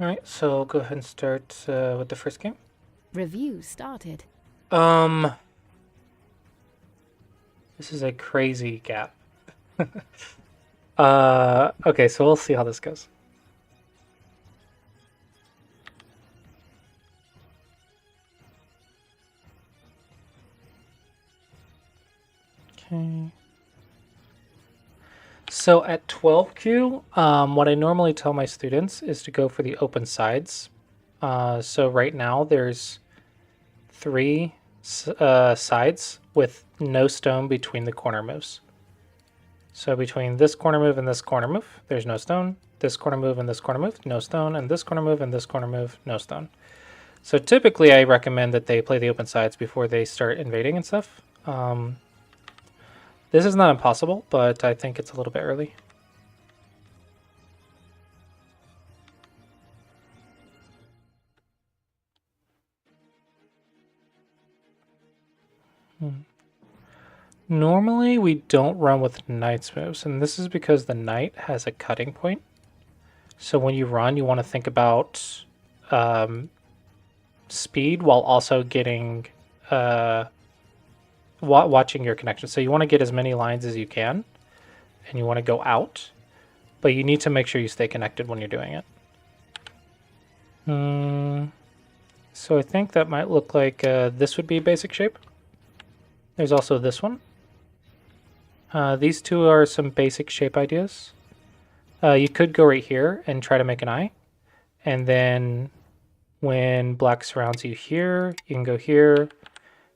All right, so go ahead and start with the first game. Review started. This is a crazy gap. Okay, so we'll see how this goes. Okay. So at 12Q, what I normally tell my students is to go for the open sides. So right now there's 3 sides with no stone between the corner moves. So between this corner move and this corner move, there's no stone. This corner move and this corner move, no stone. And this corner move and this corner move, no stone. So typically I recommend that they play the open sides before they start invading and stuff. This is not impossible, but I think it's a little bit early. Normally we don't run with knight's moves, and this is because the knight has a cutting point. So when you run, you want to think about speed while also getting watching your connection. So you want to get as many lines as you can, and you want to go out, but you need to make sure you stay connected when you're doing it. So I think that might look like this would be basic shape. There's also this one. These two are some basic shape ideas. You could go right here and try to make an eye, and then when black surrounds you here, you can go here.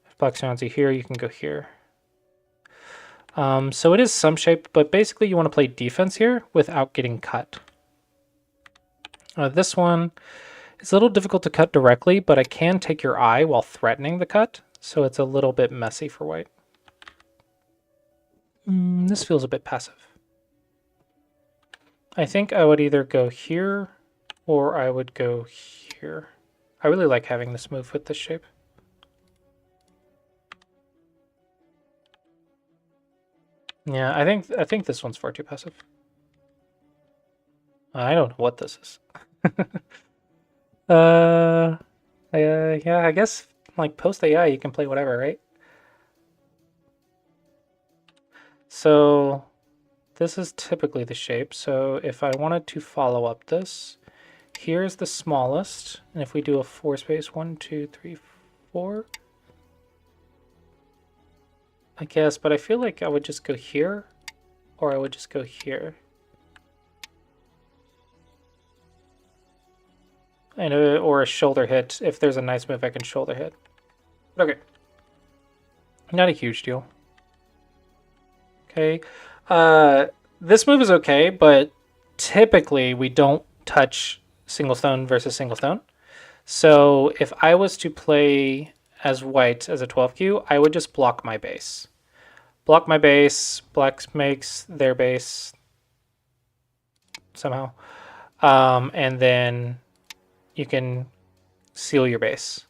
If black surrounds you here, you can go here. So it is some shape, but basically you want to play defense here without getting cut. This one, it's a little difficult to cut directly, but I can take your eye while threatening the cut, so it's a little bit messy for white. This feels a bit passive. I think I would either go here or I would go here. I really like having this move with this shape. Yeah, I think this one's far too passive. I don't know what this is. Yeah, I guess like post AI you can play whatever, right? So this is typically the shape. So if I wanted to follow up this, here's the smallest. And if we do a 4 space, 1, 2, 3, 4, I guess, but I feel like I would just go here, or I would just go here. And or a shoulder hit. If there's a nice move, I can shoulder hit. Okay. Not a huge deal. Okay. This move is okay, but typically we don't touch single stone versus single stone. So if I was to play as white as a 12Q, I would just block my base. Block my base, black makes their base somehow. And then you can seal your base.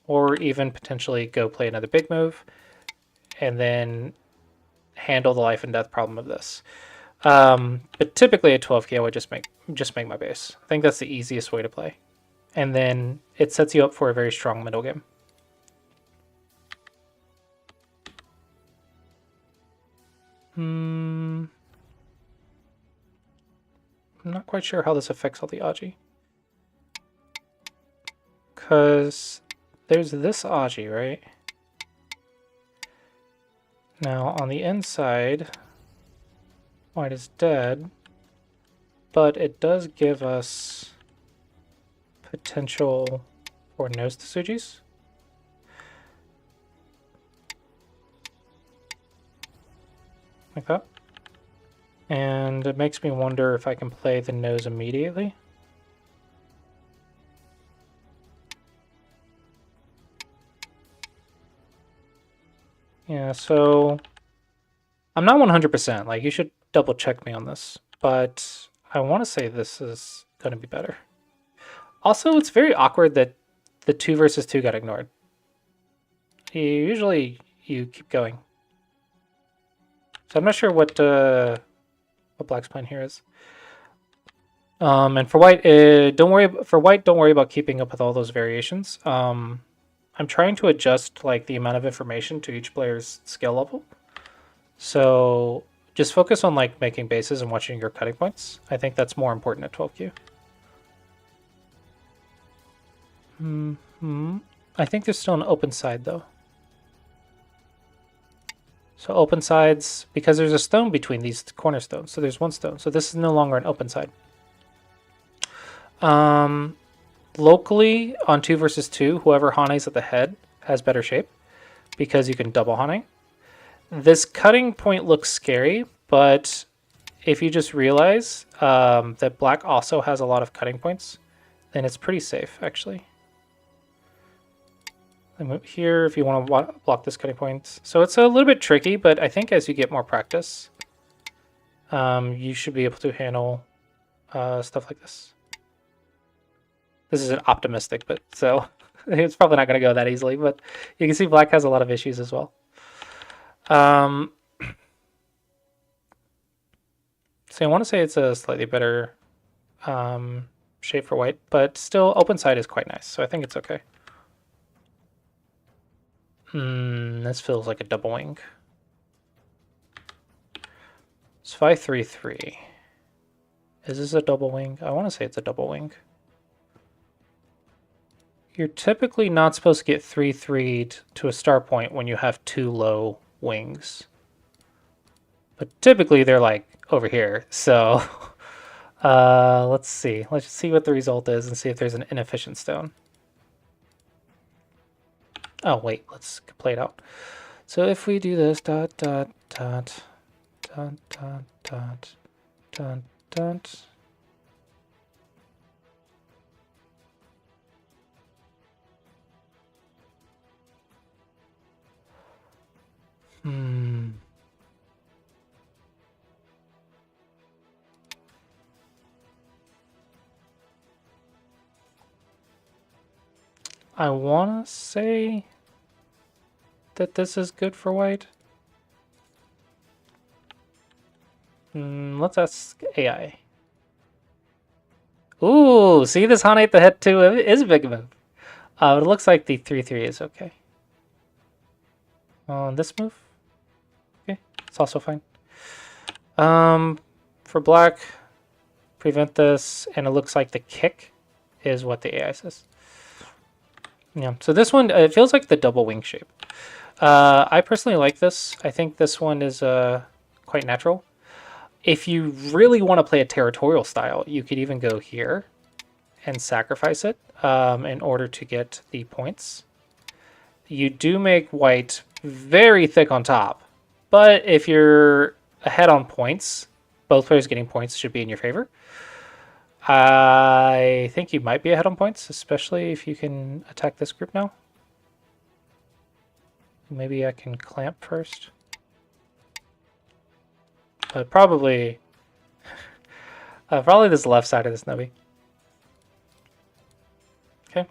Or even potentially go play another big move and then handle the life and death problem of this. But typically at 12K I would just make my base. I think that's the easiest way to play. And then it sets you up for a very strong middle game. I'm not quite sure how this affects all the Aji. Because there's this Aji, right? Now on the inside, white is dead, but it does give us potential for nose Tsujis. Like that. And it makes me wonder if I can play the nose immediately. Yeah, so I'm not 100%. Like, you should double check me on this, but I want to say this is going to be better. Also, it's very awkward that the 2 versus 2 got ignored. Usually you keep going. So I'm not sure what Black's plan here is. And for white, don't worry about keeping up with all those variations. I'm trying to adjust like the amount of information to each player's skill level. So just focus on like making bases and watching your cutting points. I think that's more important at 12Q. I think there's still an open side though. So open sides, because there's a stone between these cornerstones. So there's one stone. So this is no longer an open side. Locally, on 2 versus 2, whoever Hane's at the head has better shape because you can double Hane. This cutting point looks scary, but if you just realize that black also has a lot of cutting points, then it's pretty safe, actually. I move here if you want to block this cutting point. So it's a little bit tricky, but I think as you get more practice, you should be able to handle stuff like this. This isn't optimistic, but so it's probably not going to go that easily, but you can see black has a lot of issues as well. So I want to say it's a slightly better shape for white, but still open side is quite nice, so I think it's okay. This feels like a double wing. It's 5-3-3. Is this a double wing? I want to say it's a double wing. You're typically not supposed to get 3-3'd to a start point when you have 2 low wings. But typically they're like over here. So let's see. Let's see what the result is and see if there's an inefficient stone. Oh wait, let's play it out. So if we do this dot dot dot dot dot dot dot dot. I want to say that this is good for white. Let's ask AI. Ooh, see this Hane at the head too is a big move. It looks like the 3-3 is okay. On this move, okay, it's also fine. For black, prevent this, and it looks like the kick is what the AI says. Yeah, so this one, it feels like the double wing shape. I personally like this. I think this one is quite natural. If you really want to play a territorial style, you could even go here and sacrifice it in order to get the points. You do make white very thick on top, but if you're ahead on points, both players getting points should be in your favor. I think you might be ahead on points, especially if you can attack this group now. Maybe I can clamp first. But probably this left side of this nubby. Okay.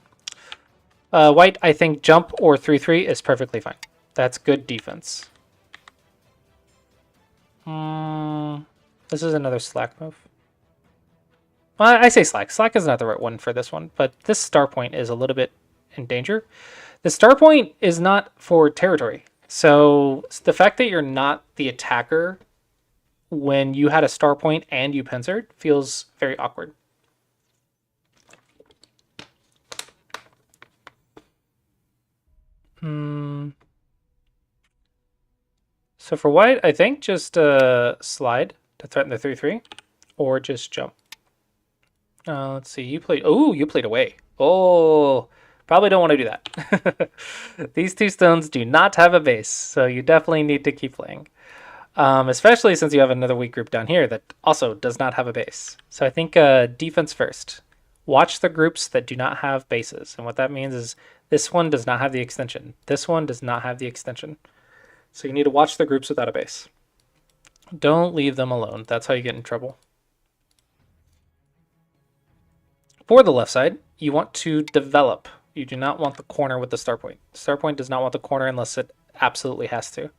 White, I think jump or 3-3 is perfectly fine. That's good defense. This is another slack move. Well, I say slack. Slack is not the right one for this one, but this star point is a little bit in danger. The star point is not for territory. So the fact that you're not the attacker when you had a star point and you pincered feels very awkward. So for white, I think just slide to threaten the 3-3, or just jump. Let's see. You played. Oh, you played away. Oh, probably don't want to do that. These two stones do not have a base, so you definitely need to keep playing. Especially since you have another weak group down here that also does not have a base. So I think defense first. Watch the groups that do not have bases, and what that means is this one does not have the extension. This one does not have the extension. So you need to watch the groups without a base. Don't leave them alone. That's how you get in trouble. For the left side, you want to develop. You do not want the corner with the star point. Star point does not want the corner unless it absolutely has to.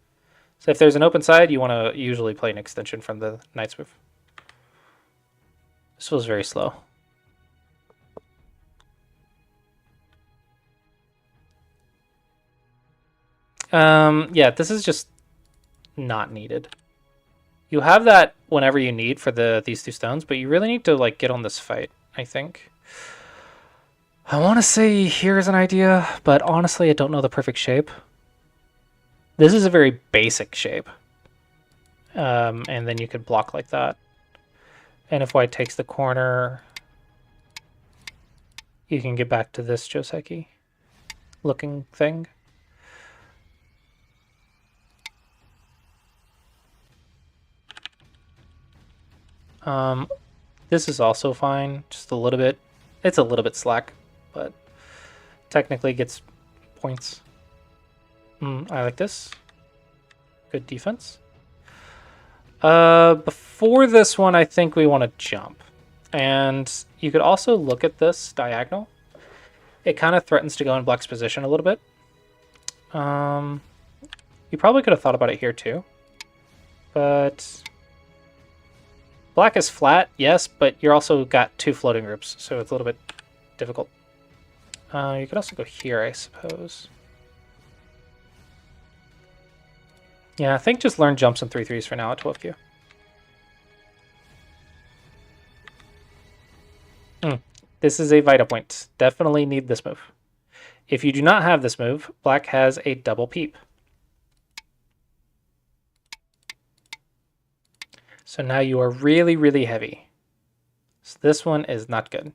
So if there's an open side, you want to usually play an extension from the knight's move. This was very slow. Yeah, this is just not needed. You have that whenever you need for these two stones, but you really need to like get on this fight, I think. I want to say here's an idea, but honestly, I don't know the perfect shape. This is a very basic shape. And then you could block like that. And if white takes the corner, you can get back to this Joseki looking thing. This is also fine, just a little bit. It's a little bit slack, but technically gets points. I like this. Good defense. Before this one, I think we want to jump. And you could also look at this diagonal. It kind of threatens to go in black's position a little bit. You probably could have thought about it here too. But black is flat, yes, but you're also got two floating groups, so it's a little bit difficult. You could also go here, I suppose. Yeah, I think just learn jumps and 3-3s for now at 12Q. This is a Vita point. Definitely need this move. If you do not have this move, black has a double peep. So now you are really, really heavy. So this one is not good.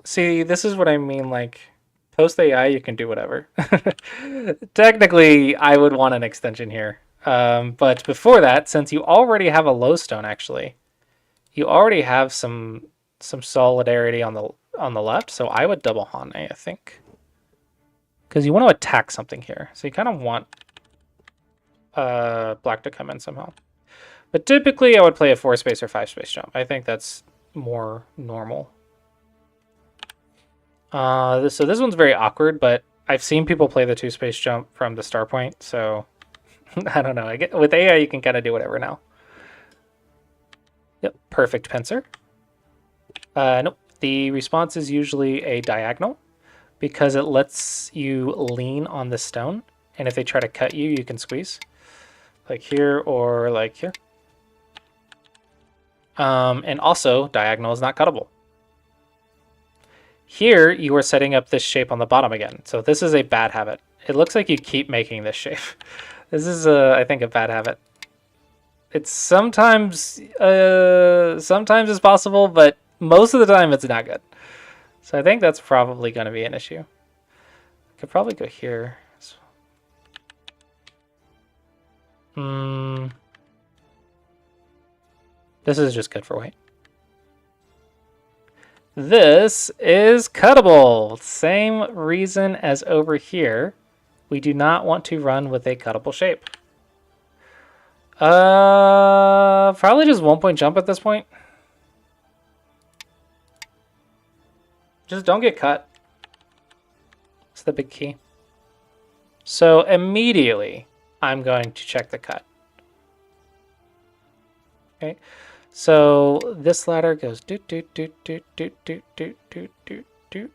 See, this is what I mean, like, post AI, you can do whatever. Technically, I would want an extension here. But before that, since you already have a low stone, actually, you already have some solidarity on the left, so I would double Hane, I think. Because you want to attack something here. So you kind of want black to come in somehow. But typically, I would play a 4-space or 5-space jump. I think that's more normal. So this one's very awkward, but I've seen people play the 2-space jump from the star point, so I don't know. With AI, you can kind of do whatever now. Yep, perfect pincer. Nope. The response is usually a diagonal, because it lets you lean on the stone, and if they try to cut you, you can squeeze. Like here or like here. And also, diagonal is not cuttable. Here, you are setting up this shape on the bottom again. So this is a bad habit. It looks like you keep making this shape. This is, I think, a bad habit. It's sometimes it's possible, but most of the time it's not good. So I think that's probably going to be an issue. I could probably go here. This is just good for white. This is cuttable. Same reason as over here. We do not want to run with a cuttable shape. Probably just 1 point jump at this point. Just don't get cut. That's the big key. So immediately, I'm going to check the cut. Okay, so this ladder goes doot doot doot doot doot doot doot doot doot doot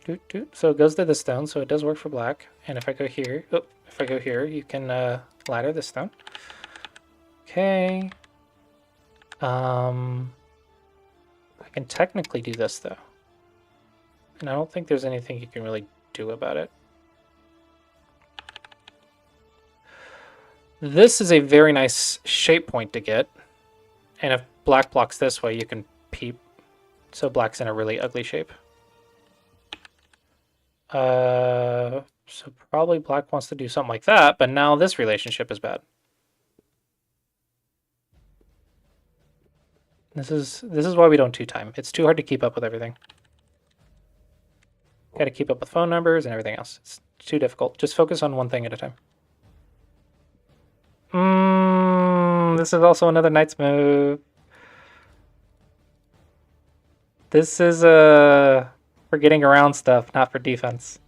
doot doot. So it goes to the stone, so it does work for black. And if I go here, you can ladder the stone. Okay. I can technically do this though, and I don't think there's anything you can really do about it. This is a very nice shape point to get. And if black blocks this way, you can peep. So black's in a really ugly shape. So probably black wants to do something like that, but now this relationship is bad. This is why we don't two-time. It's too hard to keep up with everything. Got to keep up with phone numbers and everything else. It's too difficult. Just focus on one thing at a time. This is also another knight's move. This is for getting around stuff, not for defense.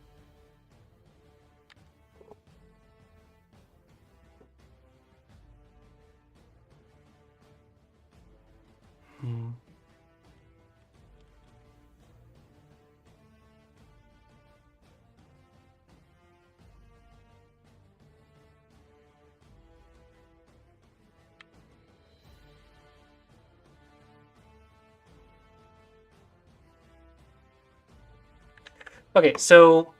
Okay, so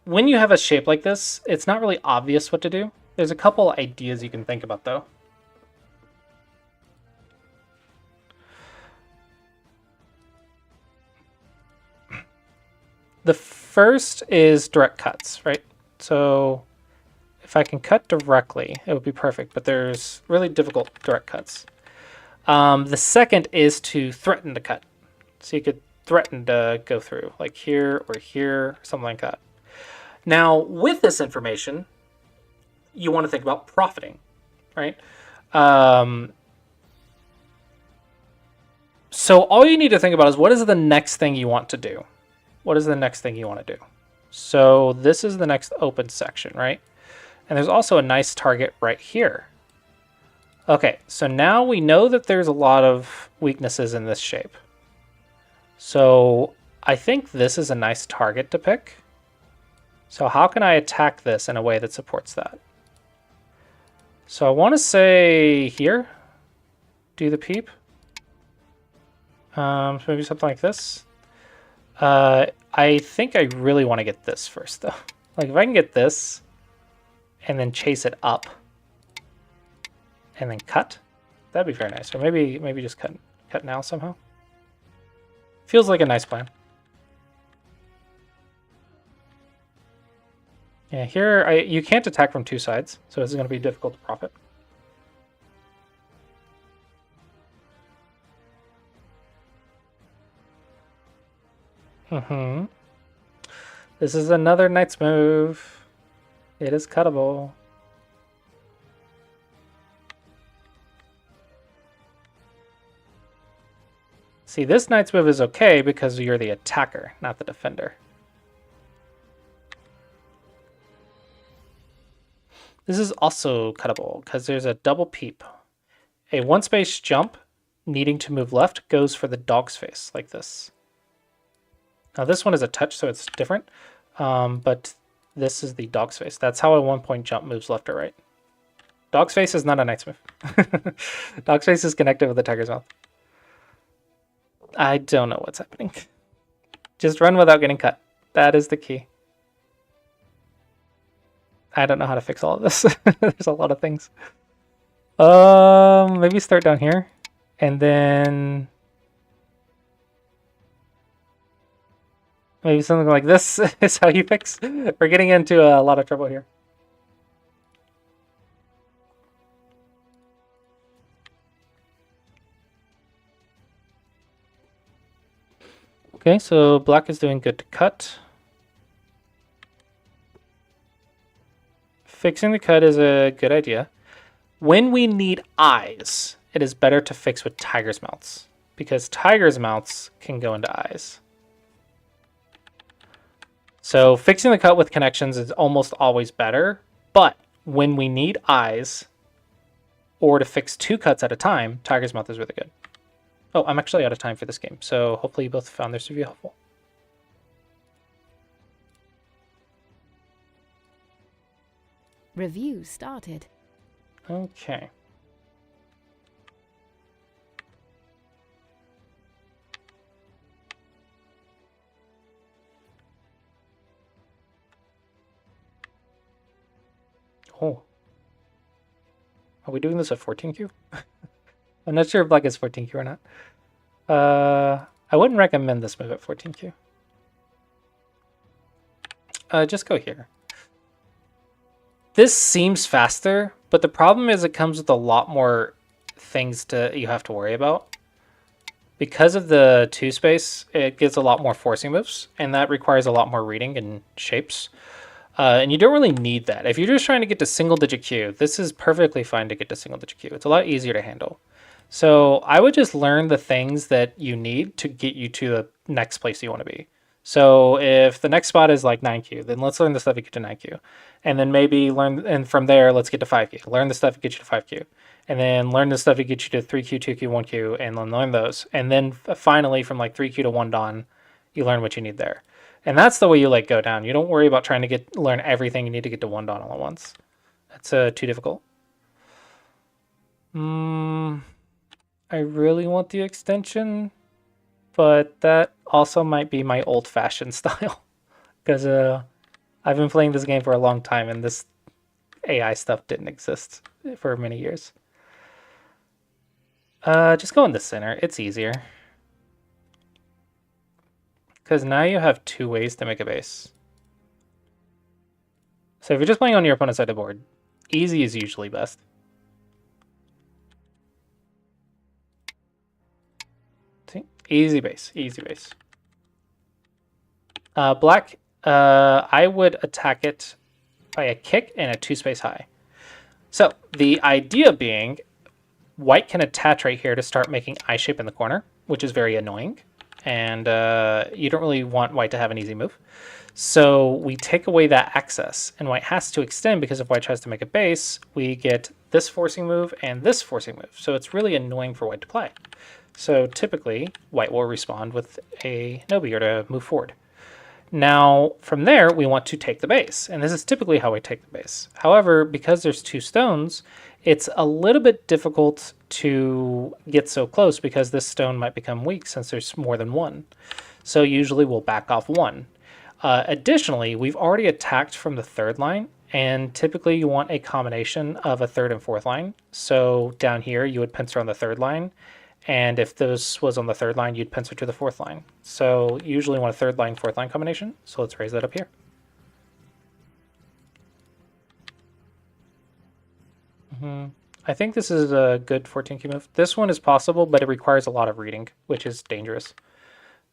when you have a shape like this, it's not really obvious what to do. There's a couple ideas you can think about, though. The first is direct cuts, right? So if I can cut directly, it would be perfect, but there's really difficult direct cuts. The second is to threaten to cut. So you could threaten to go through, like here or here, something like that. Now, with this information, you want to think about profiting, right? So all you need to think about is what is the next thing you want to do? What is the next thing you want to do? So this is the next open section, right? And there's also a nice target right here. Okay, so now we know that there's a lot of weaknesses in this shape. So I think this is a nice target to pick. So how can I attack this in a way that supports that? So I want to say here, do the peep. So maybe something like this. I think I really want to get this first though. Like if I can get this and then chase it up and then cut, that'd be very nice. Or maybe just cut now somehow. Feels like a nice plan. Yeah, here you can't attack from two sides, so this is going to be difficult to profit. This is another knight's move. It is cuttable. See, this knight's move is okay because you're the attacker, not the defender. This is also cuttable because there's a double peep. A one space jump needing to move left goes for the dog's face like this. Now this one is a touch, so it's different. But this is the dog's face. That's how a 1-point jump moves left or right. Dog's face is not a knight's move. Dog's face is connected with the tiger's mouth. I don't know what's happening. Just run without getting cut. That is the key. I don't know how to fix all of this. There's a lot of things. Maybe start down here. And then maybe something like this is how you fix. We're getting into a lot of trouble here. Okay, so black is doing good to cut. Fixing the cut is a good idea. When we need eyes, it is better to fix with tiger's mouths, because tiger's mouths can go into eyes. So fixing the cut with connections is almost always better, but when we need eyes, or to fix 2 cuts at a time, tiger's mouth is really good. Oh, I'm actually out of time for this game, so hopefully you both found this to be helpful. Review started. Okay. Oh. Are we doing this at 14Q? I'm not sure if black is 14Q or not. I wouldn't recommend this move at 14Q. Just go here. This seems faster, but the problem is it comes with a lot more things you have to worry about. Because of the 2 space, it gets a lot more forcing moves, and that requires a lot more reading and shapes. And you don't really need that. If you're just trying to get to single-digit Q, this is perfectly fine to get to single-digit Q. It's a lot easier to handle. So I would just learn the things that you need to get you to the next place you want to be. So if the next spot is like 9Q, then let's learn the stuff to get to 9Q. And then maybe learn, and from there, let's get to 5Q. Learn the stuff to get you to 5Q. And then learn the stuff to get you to 3Q, 2Q, 1Q, and then learn those. And then finally, from like 3Q to 1 Dawn, you learn what you need there. And that's the way you like go down. You don't worry about trying to learn everything you need to get to 1 Dawn all at once. That's too difficult. I really want the extension, but that also might be my old-fashioned style. Because I've been playing this game for a long time, and this AI stuff didn't exist for many years. Just go in the center. It's easier. Because now you have 2 ways to make a base. So if you're just playing on your opponent's side of the board, easy is usually best. See? Easy base, easy base. Black, I would attack it by a kick and a 2-space high. So the idea being, white can attach right here to start making eye shape in the corner, which is very annoying. And you don't really want white to have an easy move. So we take away that access, and white has to extend because if white tries to make a base, we get this forcing move and this forcing move. So it's really annoying for white to play. So typically, white will respond with a Nobi or to move forward. Now, from there, we want to take the base, and this is typically how we take the base. However, because there's 2 stones, it's a little bit difficult to get so close because this stone might become weak since there's more than 1. So usually we'll back off 1. Additionally, we've already attacked from the 3rd line, and typically you want a combination of a 3rd and 4th line. So down here, you would pincer on the 3rd line, and if this was on the 3rd line, you'd pincer to the 4th line. So you usually want a 3rd line, 4th line combination. So let's raise that up here. I think this is a good 14Q move. This one is possible, but it requires a lot of reading, which is dangerous.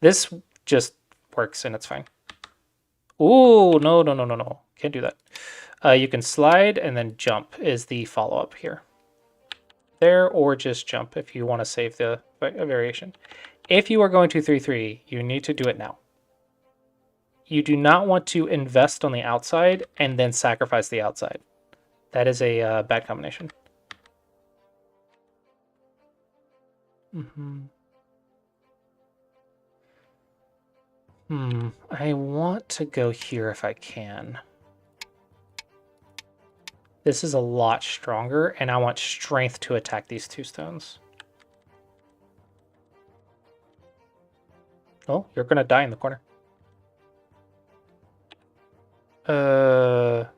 This just works and it's fine. Ooh, no, no, no, no, no. Can't do that. You can slide and then jump is the follow-up here. There, or just jump if you want to save the variation. If you are going to 3-3, you need to do it now. You do not want to invest on the outside and then sacrifice the outside. That is a bad combination. I want to go here if I can. This is a lot stronger, and I want strength to attack these 2 stones. Oh, you're gonna die in the corner. So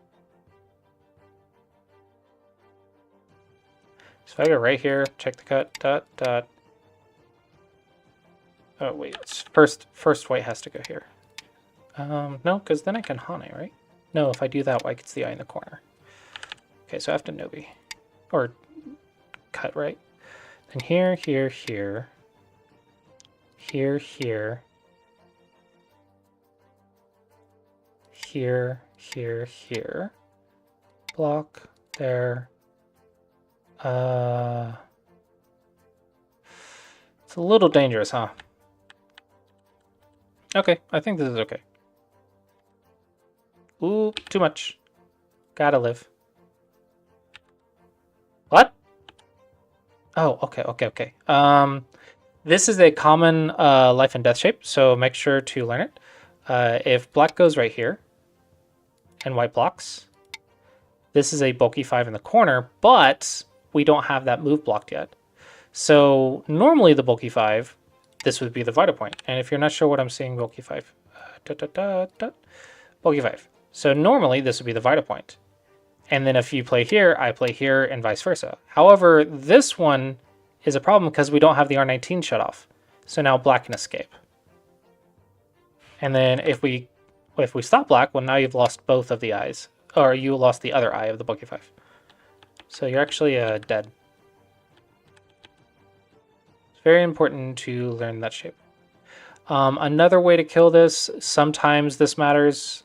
if I go right here, check the cut, dot. Oh wait, first white has to go here. No, because then I can Hane, right? No, if I do that, white gets the eye in the corner. Okay, so I have to Nobi. Or cut, right? Then here, here, here. Here, here. Here, here, here. Block, there. It's a little dangerous, huh? Okay, I think this is okay. Ooh, too much. Gotta live. What? Oh, okay. This is a common life and death shape, so make sure to learn it. If black goes right here, and white blocks, this is a bulky 5 in the corner, but we don't have that move blocked yet. So normally the bulky 5, this would be the vital point. And if you're not sure what I'm seeing, bulky 5, bulky 5. So normally this would be the vital point. And then if you play here, I play here, and vice versa. However, this one is a problem because we don't have the R19 shut off. So now black can escape. And then if we stop black, well, now you've lost both of the eyes. Or you lost the other eye of the bulky 5. So you're actually dead. It's very important to learn that shape. Another way to kill this, sometimes this matters,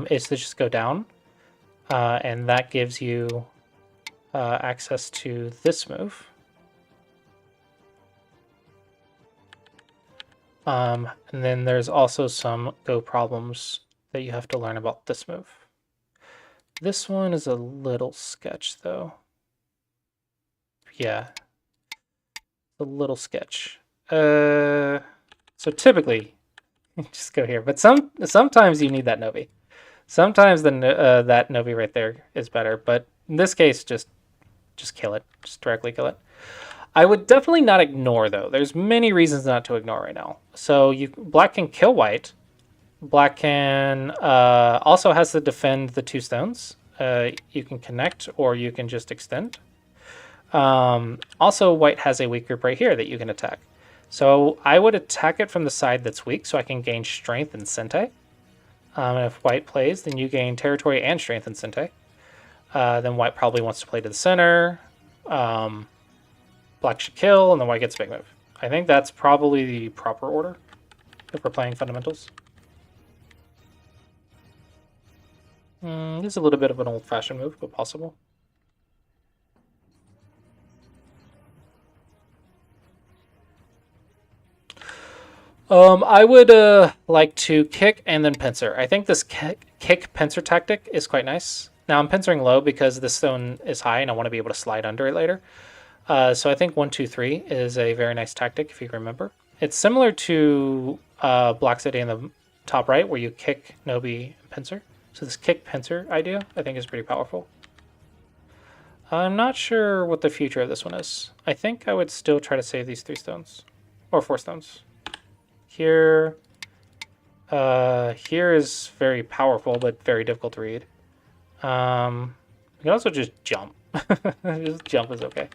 is to just go down. And that gives you access to this move. And then there's also some go problems that you have to learn about this move. This one is a little sketch, though. Yeah, a little sketch. So typically, just go here. But sometimes you need that Novi. Sometimes that Novi right there is better. But in this case, just kill it. Just directly kill it. I would definitely not ignore, though. There's many reasons not to ignore right now. So black can kill white. Black can also has to defend the 2 stones. You can connect or you can just extend. Also, white has a weak group right here that you can attack. So I would attack it from the side that's weak so I can gain strength and Sente. And if white plays, then you gain territory and strength and Sente. Then white probably wants to play to the center. Black should kill, and then white gets a big move. I think that's probably the proper order if we're playing fundamentals. This is a little bit of an old-fashioned move, but possible. I would like to kick and then pincer. I think this kick pincer tactic is quite nice. Now I'm pincering low because this stone is high and I want to be able to slide under it later. So I think 1, 2, 3 is a very nice tactic if you remember. It's similar to Black City in the top right where you kick, Nobi, and pincer. So this kick pincer idea I think is pretty powerful. I'm not sure what the future of this one is. I think I would still try to save these 3 stones. Or 4 stones. Here is very powerful but very difficult to read. You can also just jump. Just jump is okay.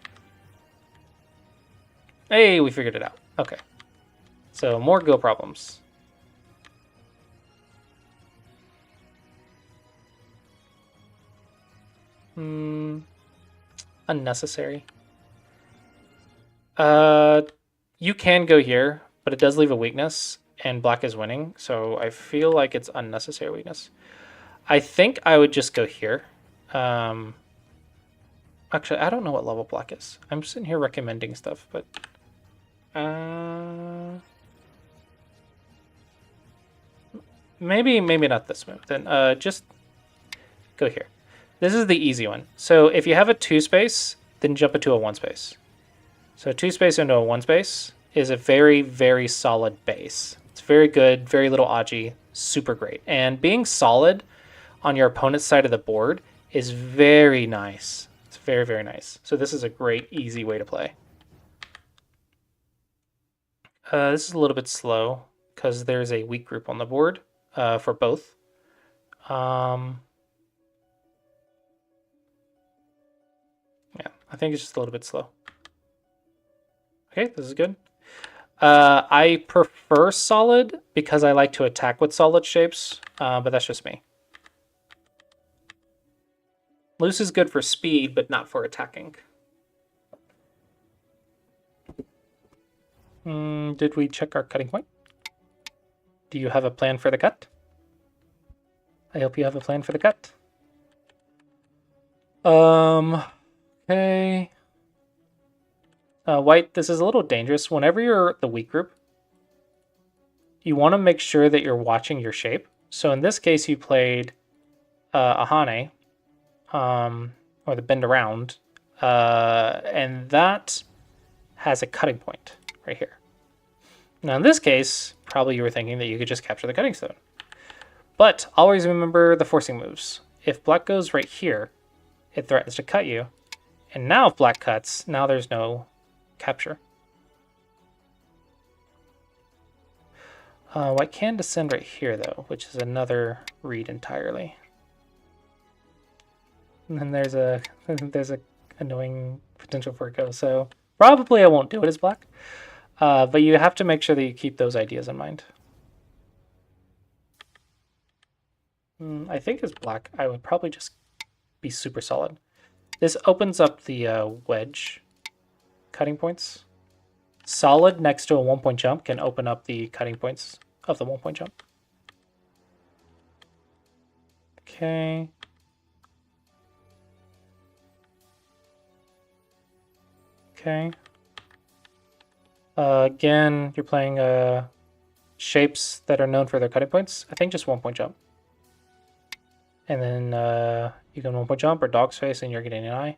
Hey, we figured it out. Okay. So more go problems. Unnecessary. You can go here, but it does leave a weakness, and black is winning, so I feel like it's unnecessary weakness. I think I would just go here. Actually, I don't know what level black is. I'm sitting here recommending stuff, but... maybe not this move. Then just go here. This is the easy one. So if you have a 2 space, then jump into a 1 space. So 2 space into a 1 space is a very, very solid base. It's very good, very little Aji, super great. And being solid on your opponent's side of the board is very nice. It's very, very nice. So this is a great, easy way to play. This is a little bit slow because there's a weak group on the board for both. Yeah, I think it's just a little bit slow. Okay, this is good. I prefer solid because I like to attack with solid shapes, but that's just me. Loose is good for speed, but not for attacking. Did we check our cutting point? Do you have a plan for the cut? I hope you have a plan for the cut. Okay. White, this is a little dangerous. Whenever you're the weak group, you want to make sure that you're watching your shape. So in this case, you played a Hane, or the bend around, and that has a cutting point right here. Now in this case, probably you were thinking that you could just capture the cutting stone. But always remember the forcing moves. If black goes right here, it threatens to cut you. And now if black cuts, now there's no capture. White can descend right here though, which is another read entirely. And then there's a annoying potential for a go. So probably I won't do it as black. But you have to make sure that you keep those ideas in mind. I think as black, I would probably just be super solid. This opens up the wedge cutting points. Solid next to a 1-point jump can open up the cutting points of the 1-point jump. Okay. Okay. Again, you're playing shapes that are known for their cutting points. I think just 1-point jump. And then you can 1-point jump or dog's face and you're getting an eye.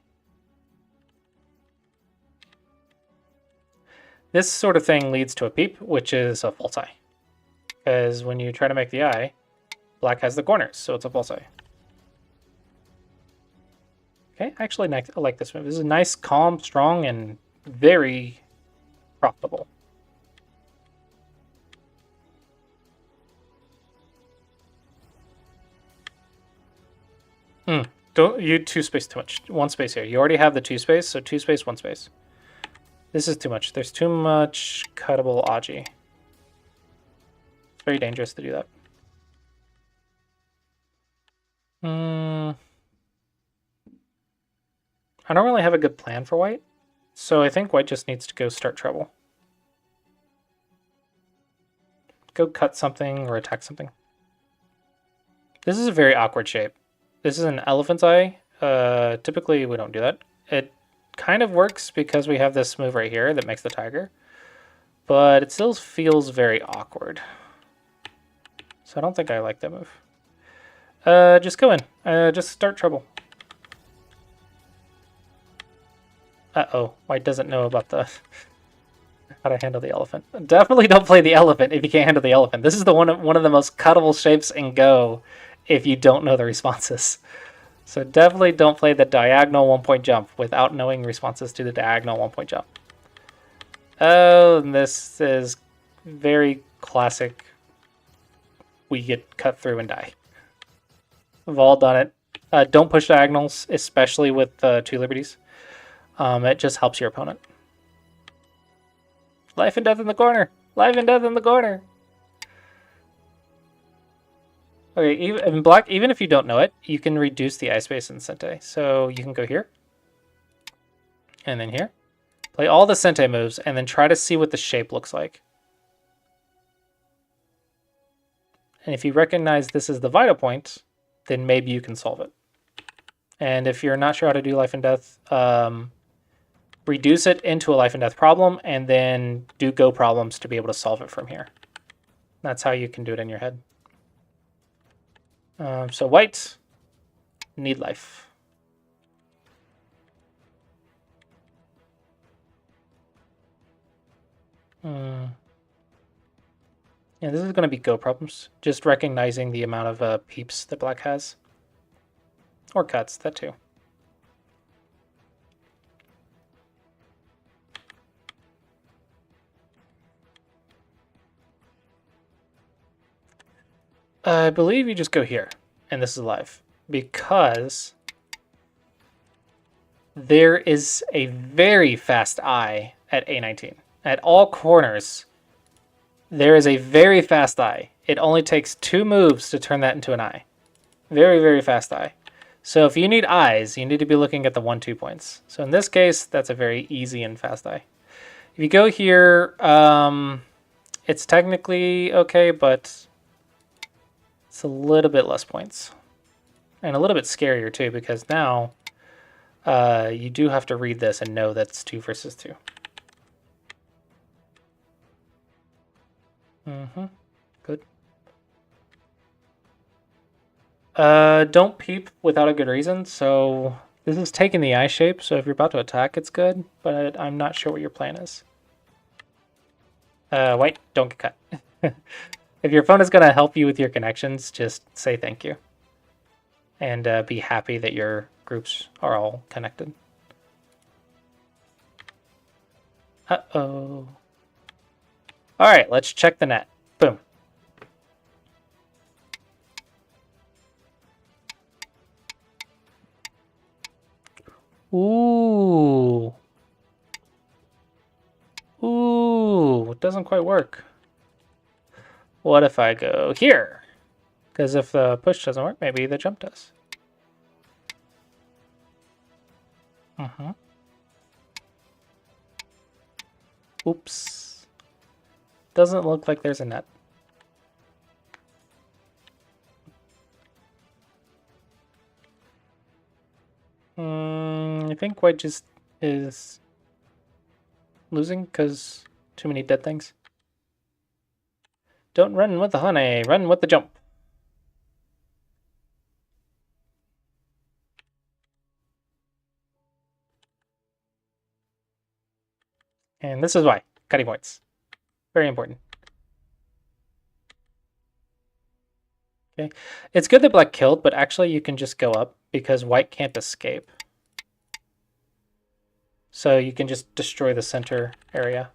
This sort of thing leads to a peep, which is a false eye. Because when you try to make the eye, black has the corners, so it's a false eye. Okay, I actually like this move. This is nice, calm, strong, and very profitable. Don't you 2 space too much. 1 space here. You already have the 2 space, so 2 space, 1 space. This is too much. There's too much cuttable Aji. It's very dangerous to do that. I don't really have a good plan for white, so I think white just needs to go start trouble. Go cut something or attack something. This is a very awkward shape. This is an elephant's eye. Typically, we don't do that. It kind of works because we have this move right here that makes the tiger, but it still feels very awkward. So I don't think I like that move. Just go in. Just start trouble. Uh-oh. White doesn't know about the how to handle the elephant. Definitely don't play the elephant if you can't handle the elephant. This is the one of the most cuttable shapes in Go if you don't know the responses. So definitely don't play the diagonal 1-point jump without knowing responses to the diagonal 1-point jump. Oh, and this is very classic. We get cut through and die. We've all done it. Don't push diagonals, especially with 2 liberties. It just helps your opponent. Life and death in the corner. Life and death in the corner. Okay, even in black, even if you don't know it, you can reduce the eye space in Sente. So you can go here. And then here. Play all the Sente moves, and then try to see what the shape looks like. And if you recognize this is the vital point, then maybe you can solve it. And if you're not sure how to do life and death, reduce it into a life and death problem, and then do Go problems to be able to solve it from here. That's how you can do it in your head. So white, need life. Yeah, this is going to be go problems. Just recognizing the amount of peeps that black has. Or cuts, that too. I believe you just go here, and this is live, because there is a very fast eye at A19. At all corners, there is a very fast eye. It only takes 2 moves to turn that into an eye. Very, very fast eye. So if you need eyes, you need to be looking at the 1-2 points. So in this case, that's a very easy and fast eye. If you go here, it's technically okay, but it's a little bit less points. And a little bit scarier too, because now you do have to read this and know that's 2 versus 2. Good. Don't peep without a good reason. So this is taking the eye shape. So if you're about to attack, it's good. But I'm not sure what your plan is. White, don't get cut. If your opponent's going to help you with your connections, just say thank you. And be happy that your groups are all connected. Uh-oh. All right, let's check the net. Boom. Ooh. Ooh, it doesn't quite work. What if I go here? Because if the push doesn't work, maybe the jump does. Oops. Doesn't look like there's a net. I think white just is losing because too many dead things. Don't run with the honey, run with the jump. And this is why. Cutting points. Very important. Okay. It's good that black killed, but actually you can just go up because white can't escape. So you can just destroy the center area.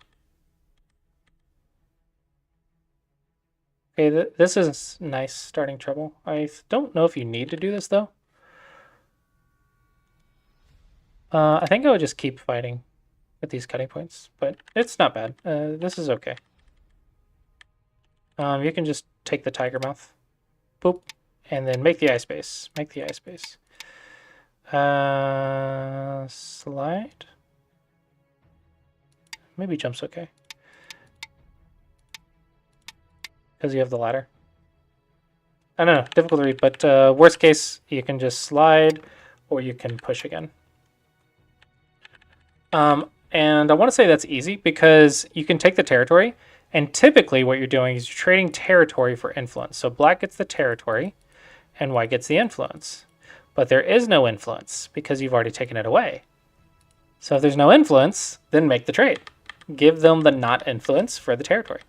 Okay, this is nice starting trouble. I don't know if you need to do this, though. I think I would just keep fighting with these cutting points, but it's not bad. This is okay. You can just take the tiger mouth. Boop. And then make the eye space. Make the eye space. Slide. Maybe jump's okay. Because you have the ladder. I don't know, difficult to read, but worst case, you can just slide or you can push again. And I want to say that's easy because you can take the territory, and typically what you're doing is you're trading territory for influence. So black gets the territory and white gets the influence. But there is no influence because you've already taken it away. So if there's no influence, then make the trade. Give them the not influence for the territory.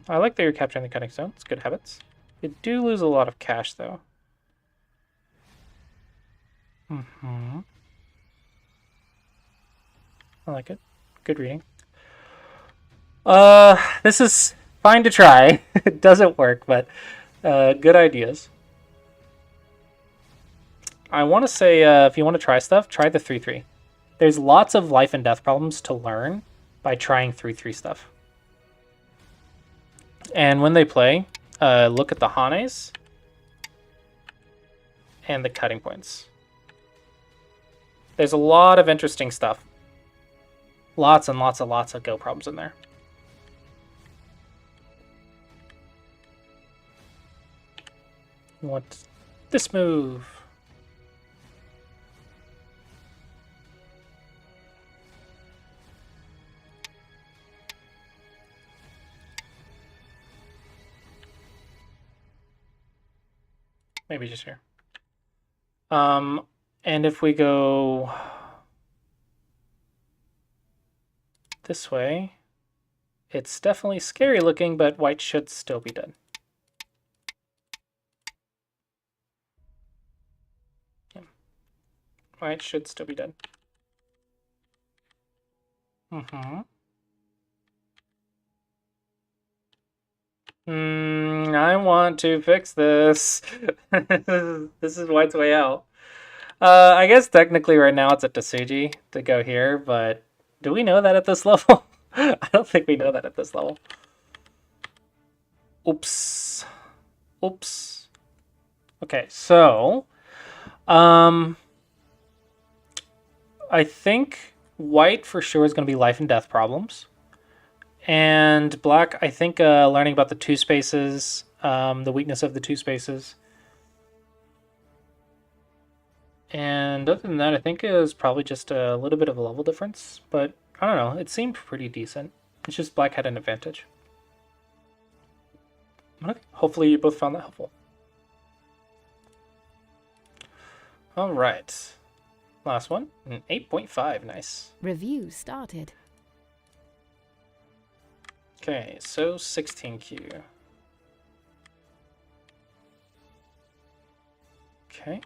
I like that you're capturing the cutting stone. It's good habits. You do lose a lot of cash, though. I like it. Good reading. This is fine to try. It doesn't work, but good ideas. I want to say, if you want to try stuff, try the 3-3. There's lots of life and death problems to learn by trying 3-3 stuff. And when they play, look at the hanes and the cutting points. There's a lot of interesting stuff. Lots and lots of go problems in there. You want this move. Maybe just here. And if we go this way, it's definitely scary looking, but white should still be dead. Yeah. White should still be dead. I want to fix this. This is white's way out. I guess technically right now it's a Tsuji to go here, but do we know that at this level? I don't think we know that at this level. Oops. Oops. Okay, so I think white for sure is going to be life and death problems. And black, I think learning about the two spaces, the weakness of the two spaces. And other than that, I think it was probably just a little bit of a level difference. But I don't know, it seemed pretty decent. It's just black had an advantage. Okay, hopefully you both found that helpful. All right. Last one, an 8.5, nice. Review started. Okay, so 16Q. Okay.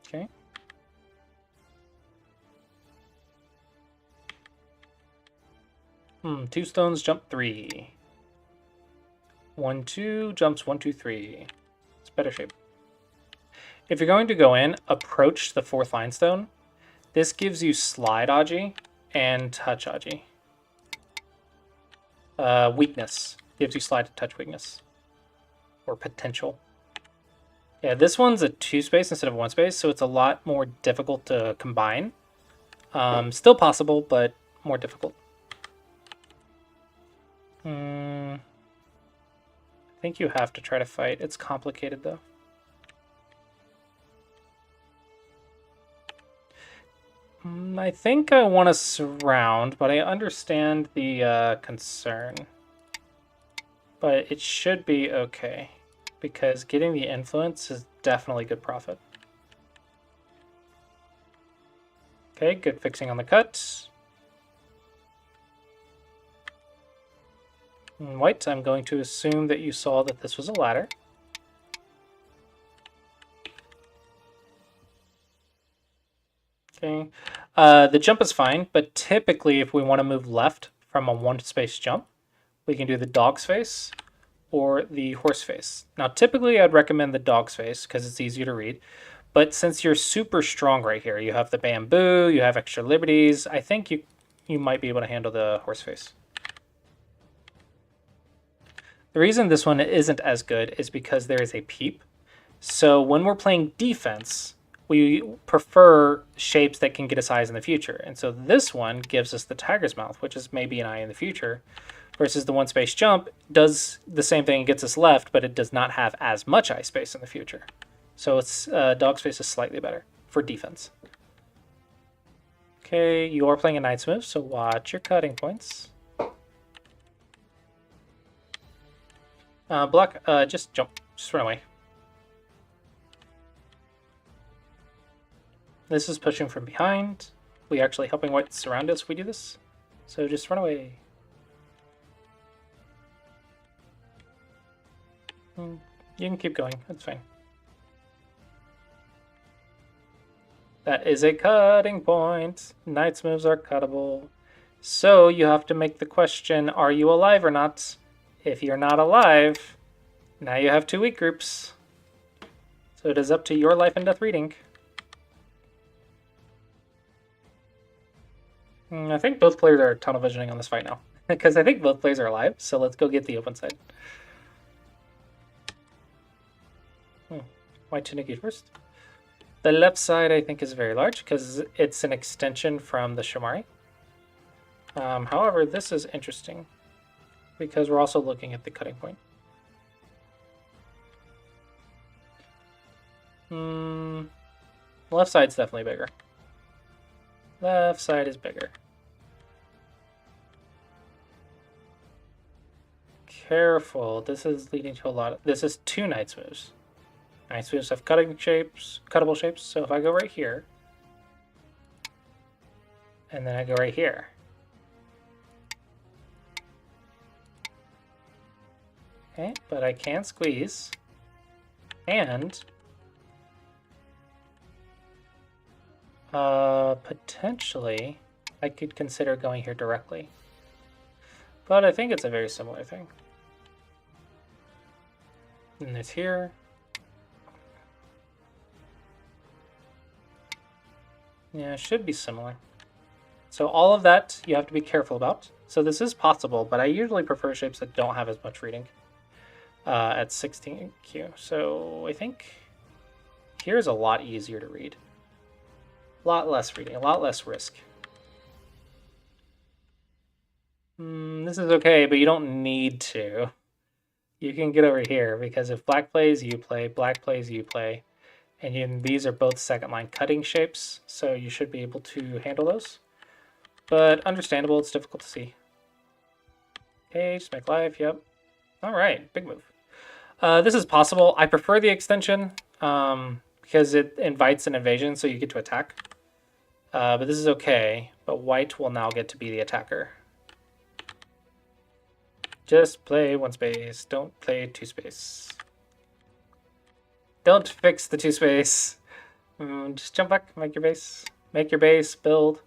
Okay. Two stones, jump 3. 1, 2, jumps 1, 2, 3. It's better shape. If you're going to go in, approach the 4th line stone. This gives you slide Aji and touch Aji. Weakness. Gives you slide to touch weakness. Or potential. Yeah, this one's a 2 space instead of 1 space, so it's a lot more difficult to combine. Still possible, but more difficult. I think you have to try to fight. It's complicated though. I think I want to surround, but I understand the concern. But it should be okay, because getting the influence is definitely good profit. Okay, good fixing on the cut. White, I'm going to assume that you saw that this was a ladder. Okay, the jump is fine, but typically if we want to move left from a 1 space jump, we can do the dog's face or the horse face. Now typically I'd recommend the dog's face because it's easier to read, but since you're super strong right here, you have the bamboo, you have extra liberties, I think you might be able to handle the horse face. The reason this one isn't as good is because there is a peep. So when we're playing defense, we prefer shapes that can get us eyes in the future. And so this one gives us the tiger's mouth, which is maybe an eye in the future, versus the 1 space jump does the same thing and gets us left, but it does not have as much eye space in the future. So it's dog space is slightly better for defense. Okay, you are playing a knight's move, so watch your cutting points. Black, just jump. Just run away. This is pushing from behind. We actually helping white surround us if we do this. So just run away. You can keep going. That's fine. That is a cutting point. Knight's moves are cuttable. So you have to make the question, are you alive or not? If you're not alive, now you have 2 weak groups. So it is up to your life and death reading. I think both players are tunnel visioning on this fight now. Because I think both players are alive, so let's go get the open side. White to negate first. The left side I think is very large because it's an extension from the Shamari. However, this is interesting because we're also looking at the cutting point. Left side's definitely bigger. Left side is bigger. careful. This is leading to a lot of... This is 2 Knights moves. Knights moves have cuttable shapes. So if I go right here, and then I go right here, okay, but I can squeeze, and potentially I could consider going here directly. But I think it's a very similar thing. And it's here. Yeah, it should be similar. So all of that you have to be careful about. So this is possible, but I usually prefer shapes that don't have as much reading at 16Q. So I think here's a lot easier to read. A lot less reading, a lot less risk. This is okay, but you don't need to. You can get over here, because if black plays, you play, black plays, you play. And these are both second line cutting shapes, so you should be able to handle those. But understandable, it's difficult to see. Okay, just make life, yep. Alright, big move. This is possible. I prefer the extension because it invites an invasion, so you get to attack. But this is okay, but white will now get to be the attacker. Just play 1 space, don't play 2 space. Don't fix the 2 space. Just jump back, make your base, build.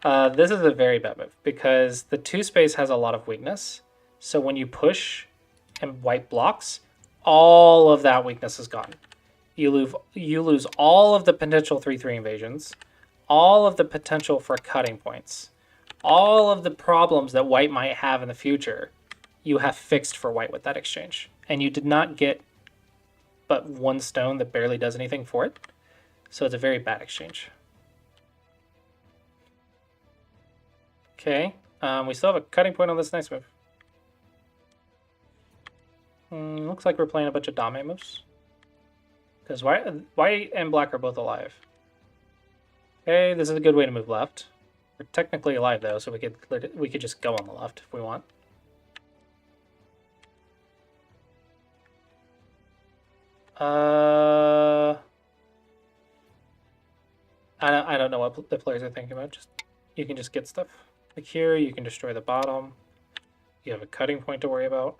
This is a very bad move because the 2 space has a lot of weakness. So when you push and white blocks, all of that weakness is gone. You lose all of the potential 3/3 invasions, all of the potential for cutting points, all of the problems that white might have in the future. You have fixed for white with that exchange, and you did not get but 1 stone that barely does anything for it. So it's a very bad exchange. Okay, we still have a cutting point on this nice move. Looks like we're playing a bunch of dame moves. Because white and black are both alive. Okay, this is a good way to move left. We're technically alive though, so we could just go on the left if we want. I don't know what the players are thinking about. You can just get stuff. Like here, you can destroy the bottom. You have a cutting point to worry about.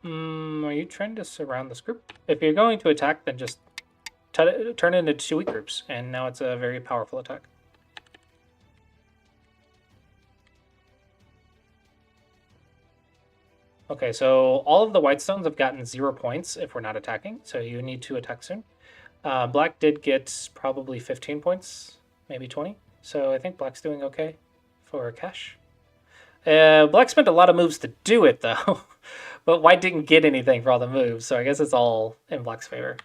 Are you trying to surround this group? If you're going to attack, then just turn it into 2 weak groups, and now it's a very powerful attack. Okay, so all of the white stones have gotten 0 points if we're not attacking, so you need to attack soon. Black did get probably 15 points, maybe 20, so I think black's doing okay for cash. Black spent a lot of moves to do it, though, but white didn't get anything for all the moves, so I guess it's all in black's favor.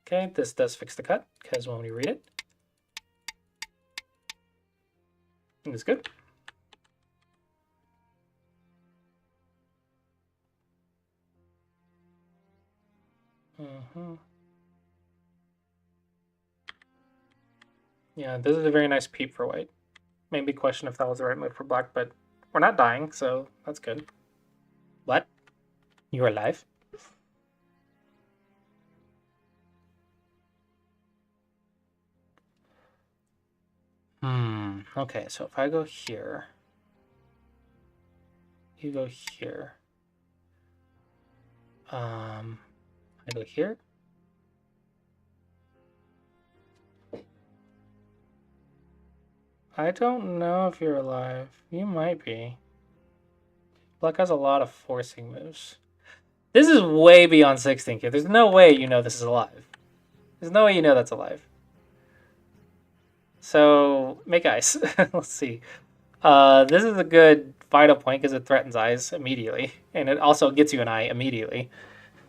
Okay, this does fix the cut, because when we read it, it's good. Yeah, this is a very nice peep for white. Maybe question if that was the right move for black, but we're not dying, so that's good. What? You're alive? Okay, so if I go here, you go here. I go here. I don't know if you're alive. You might be. Black has a lot of forcing moves. This is way beyond 16Q. There's no way you know this is alive. There's no way you know that's alive. So, make ice. Let's see. This is a good vital point because it threatens eyes immediately. And it also gets you an eye immediately.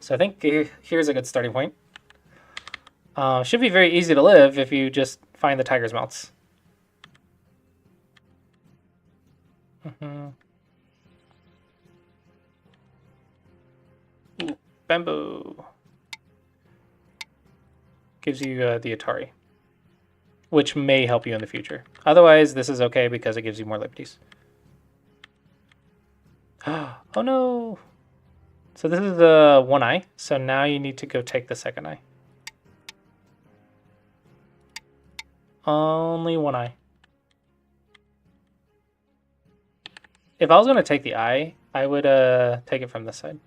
So I think here's a good starting point. Should be very easy to live if you just find the tiger's melts. Ooh, bamboo. Gives you the Atari. which may help you in the future. Otherwise, this is okay because it gives you more liberties. Oh no! So this is the one eye. So now you need to go take the second eye. Only one eye. If I was going to take the eye, I would take it from this side.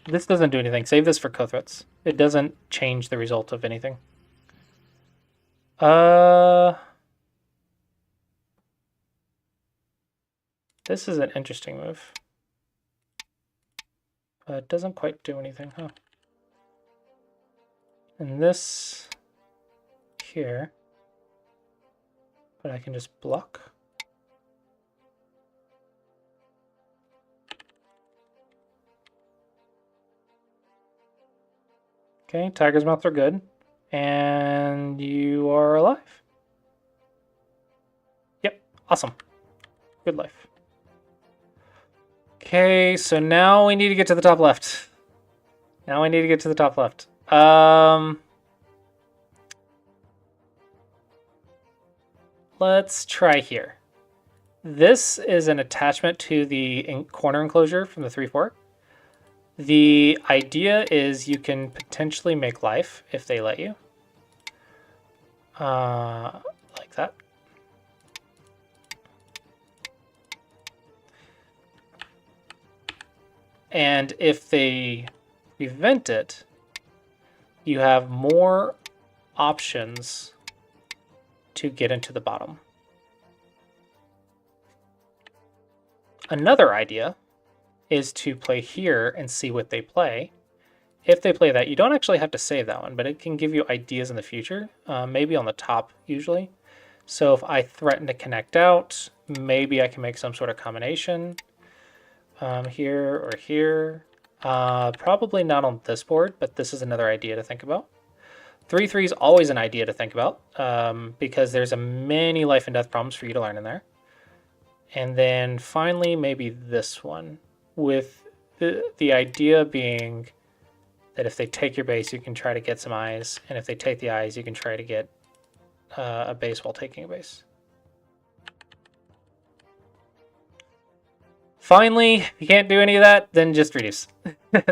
This doesn't do anything. Save this for co-threats. It doesn't change the result of anything. This is an interesting move. But it doesn't quite do anything, huh? And this here, but I can just block. Okay, Tiger's Mouth are good. And you are alive. Yep, awesome. Good life. Okay, so now we need to get to the top left. Now we need to get to the top left. Let's try here. This is an attachment to the corner enclosure from the 3-4. The idea is you can potentially make life if they let you. Like that. And if they prevent it, you have more options to get into the bottom. Another idea is to play here and see what they play. If they play that, you don't actually have to save that one, but it can give you ideas in the future, maybe on the top usually. So if I threaten to connect out, maybe I can make some sort of combination here or here. Probably not on this board, but this is another idea to think about. 3-3 is always an idea to think about because there's many life and death problems for you to learn in there. And then finally, maybe this one, with the idea being that if they take your base, you can try to get some eyes. And if they take the eyes, you can try to get a base while taking a base. Finally, if you can't do any of that, then just reduce.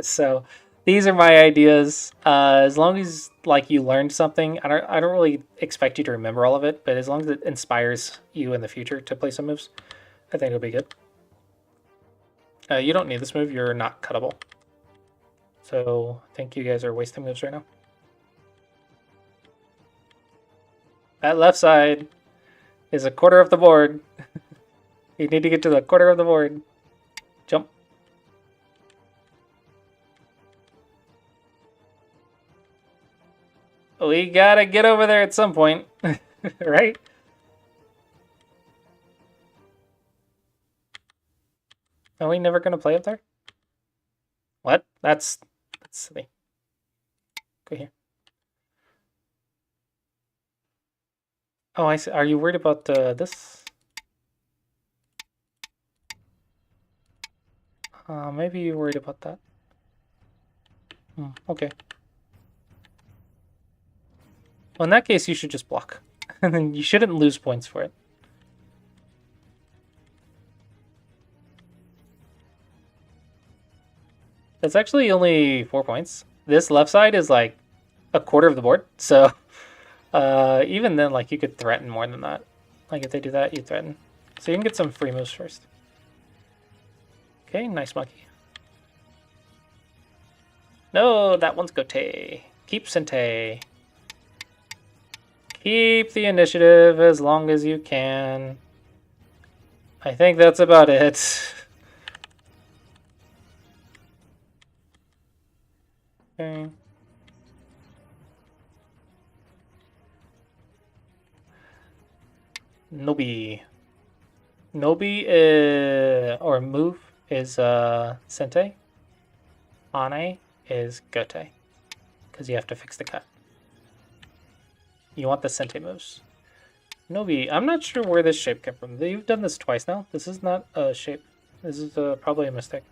So these are my ideas. As long as like you learned something, I don't really expect you to remember all of it, but as long as it inspires you in the future to play some moves, I think it'll be good. You don't need this move, you're not cuttable. So I think you guys are wasting moves right now. That left side is a quarter of the board. You need to get to the quarter of the board. Jump. We gotta get over there at some point, right? Are we never gonna play up there? What? That's silly. Go here. Oh, I see. Are you worried about this? Maybe you're worried about that. Okay. Well, in that case, you should just block. And then you shouldn't lose points for it. That's actually only 4 points. This left side is like a quarter of the board. So even then, like you could threaten more than that. Like if they do that, you threaten. So you can get some free moves first. Okay, nice monkey. No, that one's Gote. Keep Sente. Keep the initiative as long as you can. I think that's about it. Okay. Nobi. Nobi or move is Sente. Ane is Gote. Because you have to fix the cut. You want the Sente moves. Nobi, I'm not sure where this shape came from. You've done this twice now. This is not a shape. This is probably a mistake.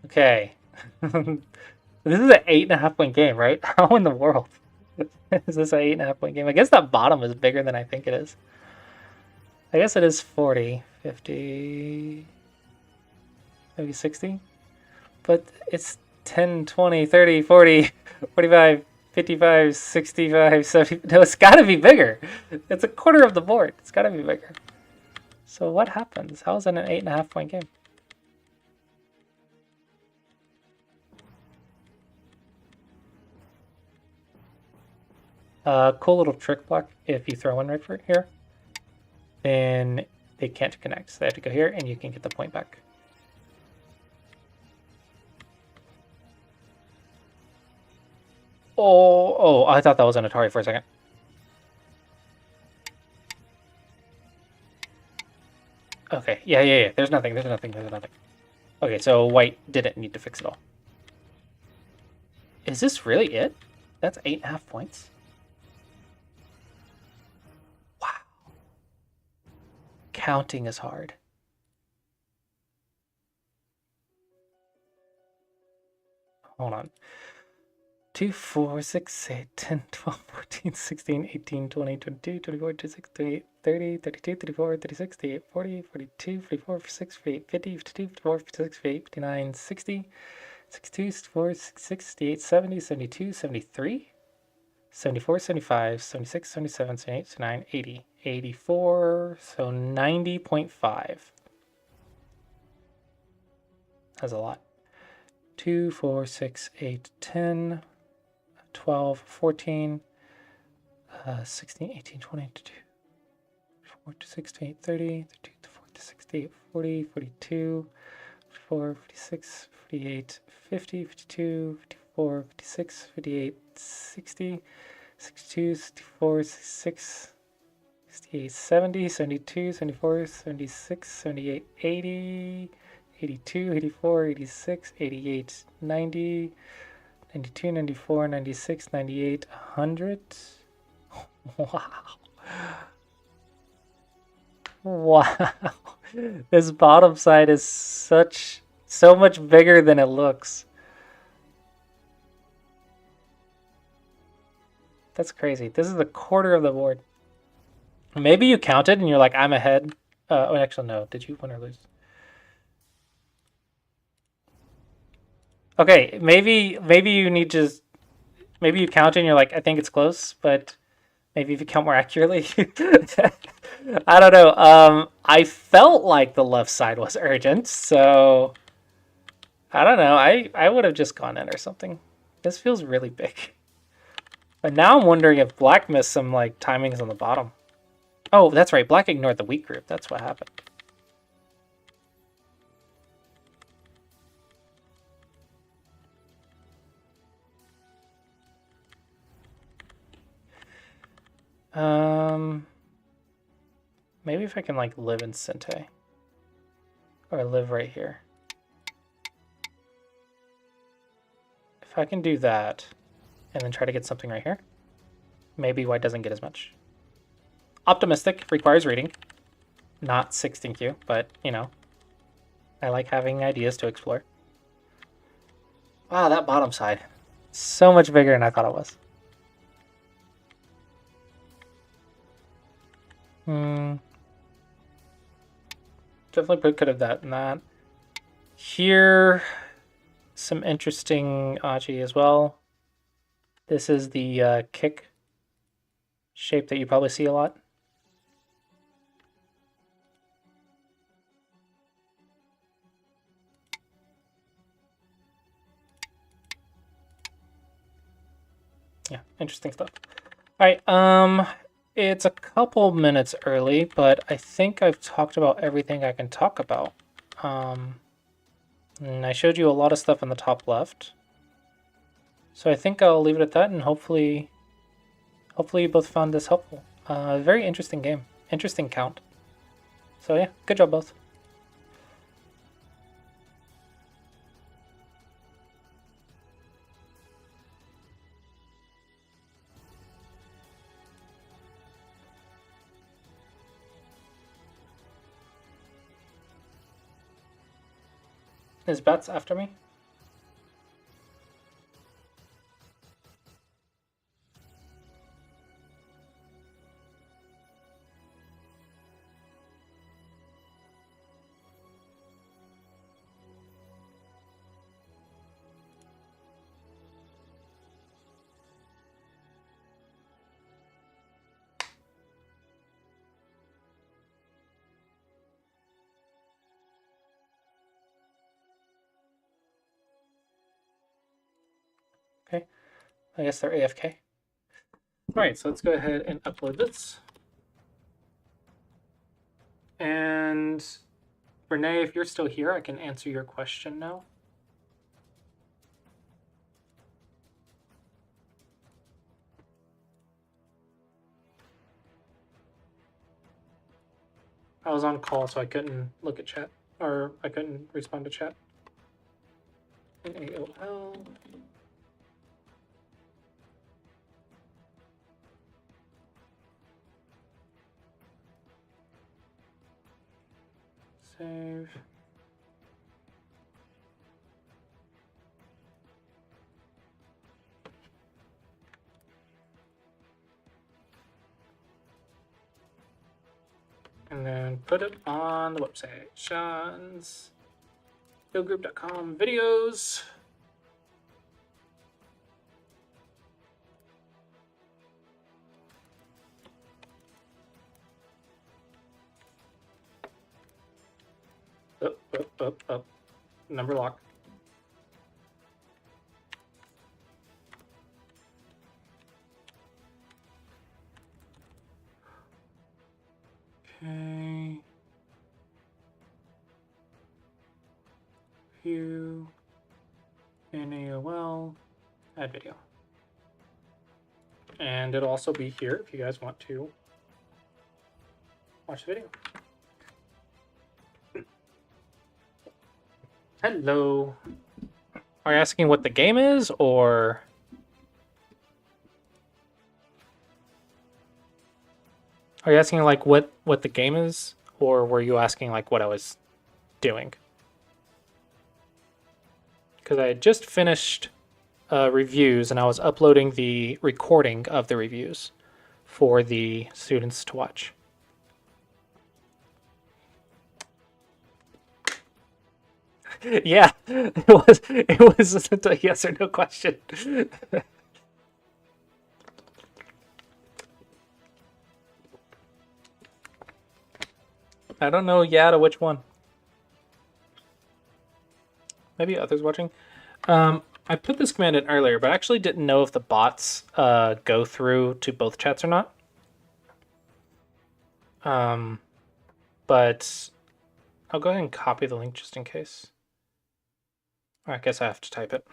Okay. This is an 8.5 point game, right? How in the world is this an 8.5 point game? I guess that bottom is bigger than I think it is. I guess it is 40, 50, maybe 60. But it's 10, 20, 30, 40, 45, 55, 65, 70. No, it's got to be bigger. It's a quarter of the board. It's got to be bigger. So what happens? How is it an 8.5 point game? Cool little trick block. If you throw one right for here, then they can't connect. So they have to go here, and you can get the point back. Oh, I thought that was an Atari for a second. Okay, yeah. There's nothing. Okay, so white didn't need to fix it all. Is this really it? That's 8.5 points. Wow. Counting is hard. Hold on. 2, 4, 6, 8, 10, 12, 14, 16, 18, 20, 22, 24, 26, 28, 30, 32, 34, 36, 38, 40, 42, 44, 46, 48, 50, 52, 54, 56, 58, 59, 60, 62, 64, 66, 68, 70, 72, 73, 74, 75, 76, 77, 78, 79, 80, 84, so 90.5. That's a lot. 2, 4, 6, 8, 10, 12, 14, 16, 18, 20, 22, 24, 28, 30, 32, 46, 48, 40, 42, 44, 46, 48, 50, 52, 54, 56, 58, 60, 62, 64, 66, 68, 70, 72, 74, 76, 78, 80, 82, 84, 86, 88, 90, 92, 94, 96, 98, 100. Wow. Wow. This bottom side is so much bigger than it looks. That's crazy. This is a quarter of the board. Maybe you counted and you're like, I'm ahead. Oh, actually, no. Did you win or lose? Okay, maybe you need to. Maybe you count and you're like, I think it's close, but maybe if you count more accurately. I don't know. I felt like the left side was urgent, so I don't know. I would have just gone in or something. This feels really big. But now I'm wondering if black missed some like timings on the bottom. Oh, that's right. Black ignored the weak group. That's what happened. Maybe if I can like live in Sente. Or live right here. If I can do that, and then try to get something right here, maybe white doesn't get as much. Optimistic requires reading. Not 16Q, but, you know, I like having ideas to explore. Wow, that bottom side. So much bigger than I thought it was. Definitely could have that and that. Here, some interesting Aji as well. This is the kick shape that you probably see a lot. Yeah, interesting stuff. All right, it's a couple minutes early, but I think I've talked about everything I can talk about. And I showed you a lot of stuff in the top left. So I think I'll leave it at that, and hopefully you both found this helpful. Very interesting game. Interesting count. So yeah, good job both. Is Bats after me? I guess they're AFK. All right, so let's go ahead and upload this. And Renee, if you're still here, I can answer your question now. I was on call, so I couldn't look at chat, or I couldn't respond to chat. AOL. Save. And then put it on the website. Sean's group.com videos. Up. Number lock. Okay. View. In AOL. Add video. And it'll also be here if you guys want to watch the video. Hello. Are you asking what the game is, or are you asking like what the game is, or were you asking like what I was doing? Because I had just finished reviews and I was uploading the recording of the reviews for the students to watch. Yeah, it was a yes or no question. I don't know yeah to which one. Maybe others watching. I put this command in earlier, but I actually didn't know if the bots go through to both chats or not. But I'll go ahead and copy the link just in case. I guess I have to type it.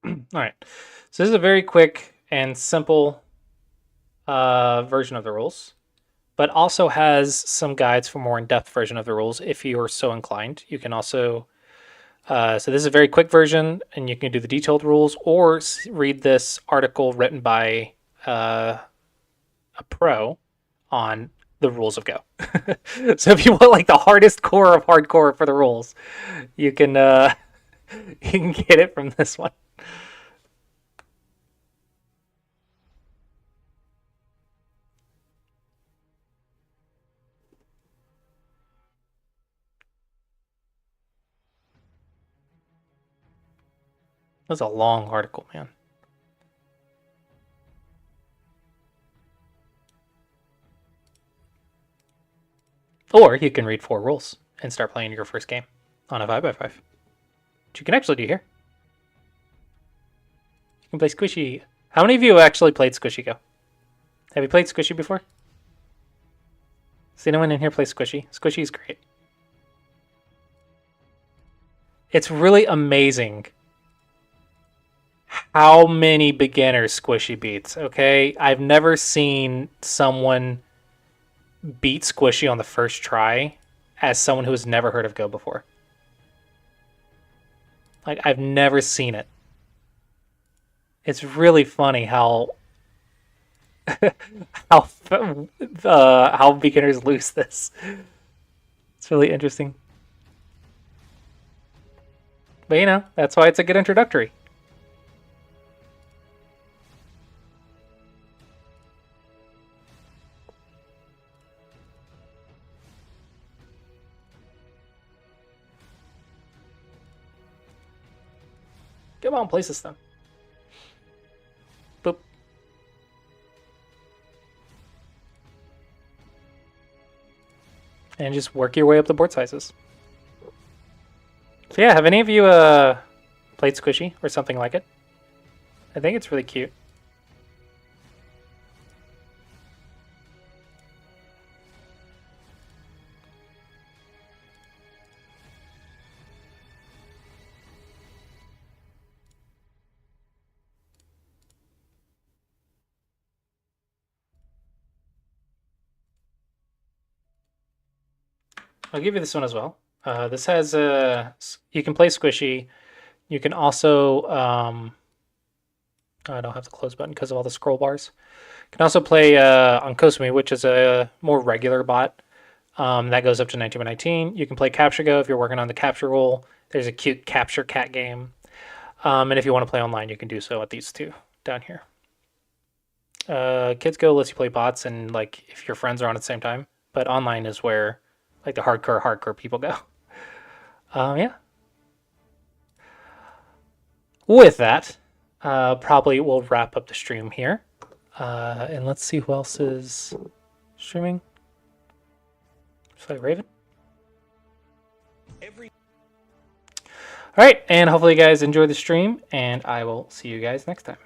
All right. So this is a very quick and simple version of the rules, but also has some guides for more in-depth version of the rules if you're so inclined. You can also, so this is a very quick version, and you can do the detailed rules or read this article written by a pro on the rules of Go. So if you want like the hardest core of hardcore for the rules, you can you can get it from this one. That's a long article, man. Or you can read 4 rules and start playing your first game on a 5x5. Which you can actually do here. You can play Squishy. How many of you actually played Squishy Go? Have you played Squishy before? Does anyone in here play Squishy? Squishy is great. It's really amazing how many beginners Squishy beats, okay? I've never seen someone beat Squishy on the first try as someone who has never heard of Go before. Like, I've never seen it. It's really funny how how beginners lose this. It's really interesting. But you know, that's why it's a good introductory. Come on, play system. Boop. and just work your way up the board sizes. So yeah, have any of you played Squishy or something like it? I think it's really cute. I'll give you this one as well. This has you can play Squishy. You can also I don't have the close button because of all the scroll bars. You can also play on Kosumi, which is a more regular bot. That goes up to 19 by 19. You can play Capture Go if you're working on the capture rule. There's a cute capture cat game. And if you want to play online, you can do so at these two down here. Kids Go lets you play bots and like if your friends are on at the same time. But online is where like the hardcore people go. Yeah. With that, probably we'll wrap up the stream here. And let's see who else is streaming. Looks like Raven. All right, and hopefully you guys enjoy the stream, and I will see you guys next time.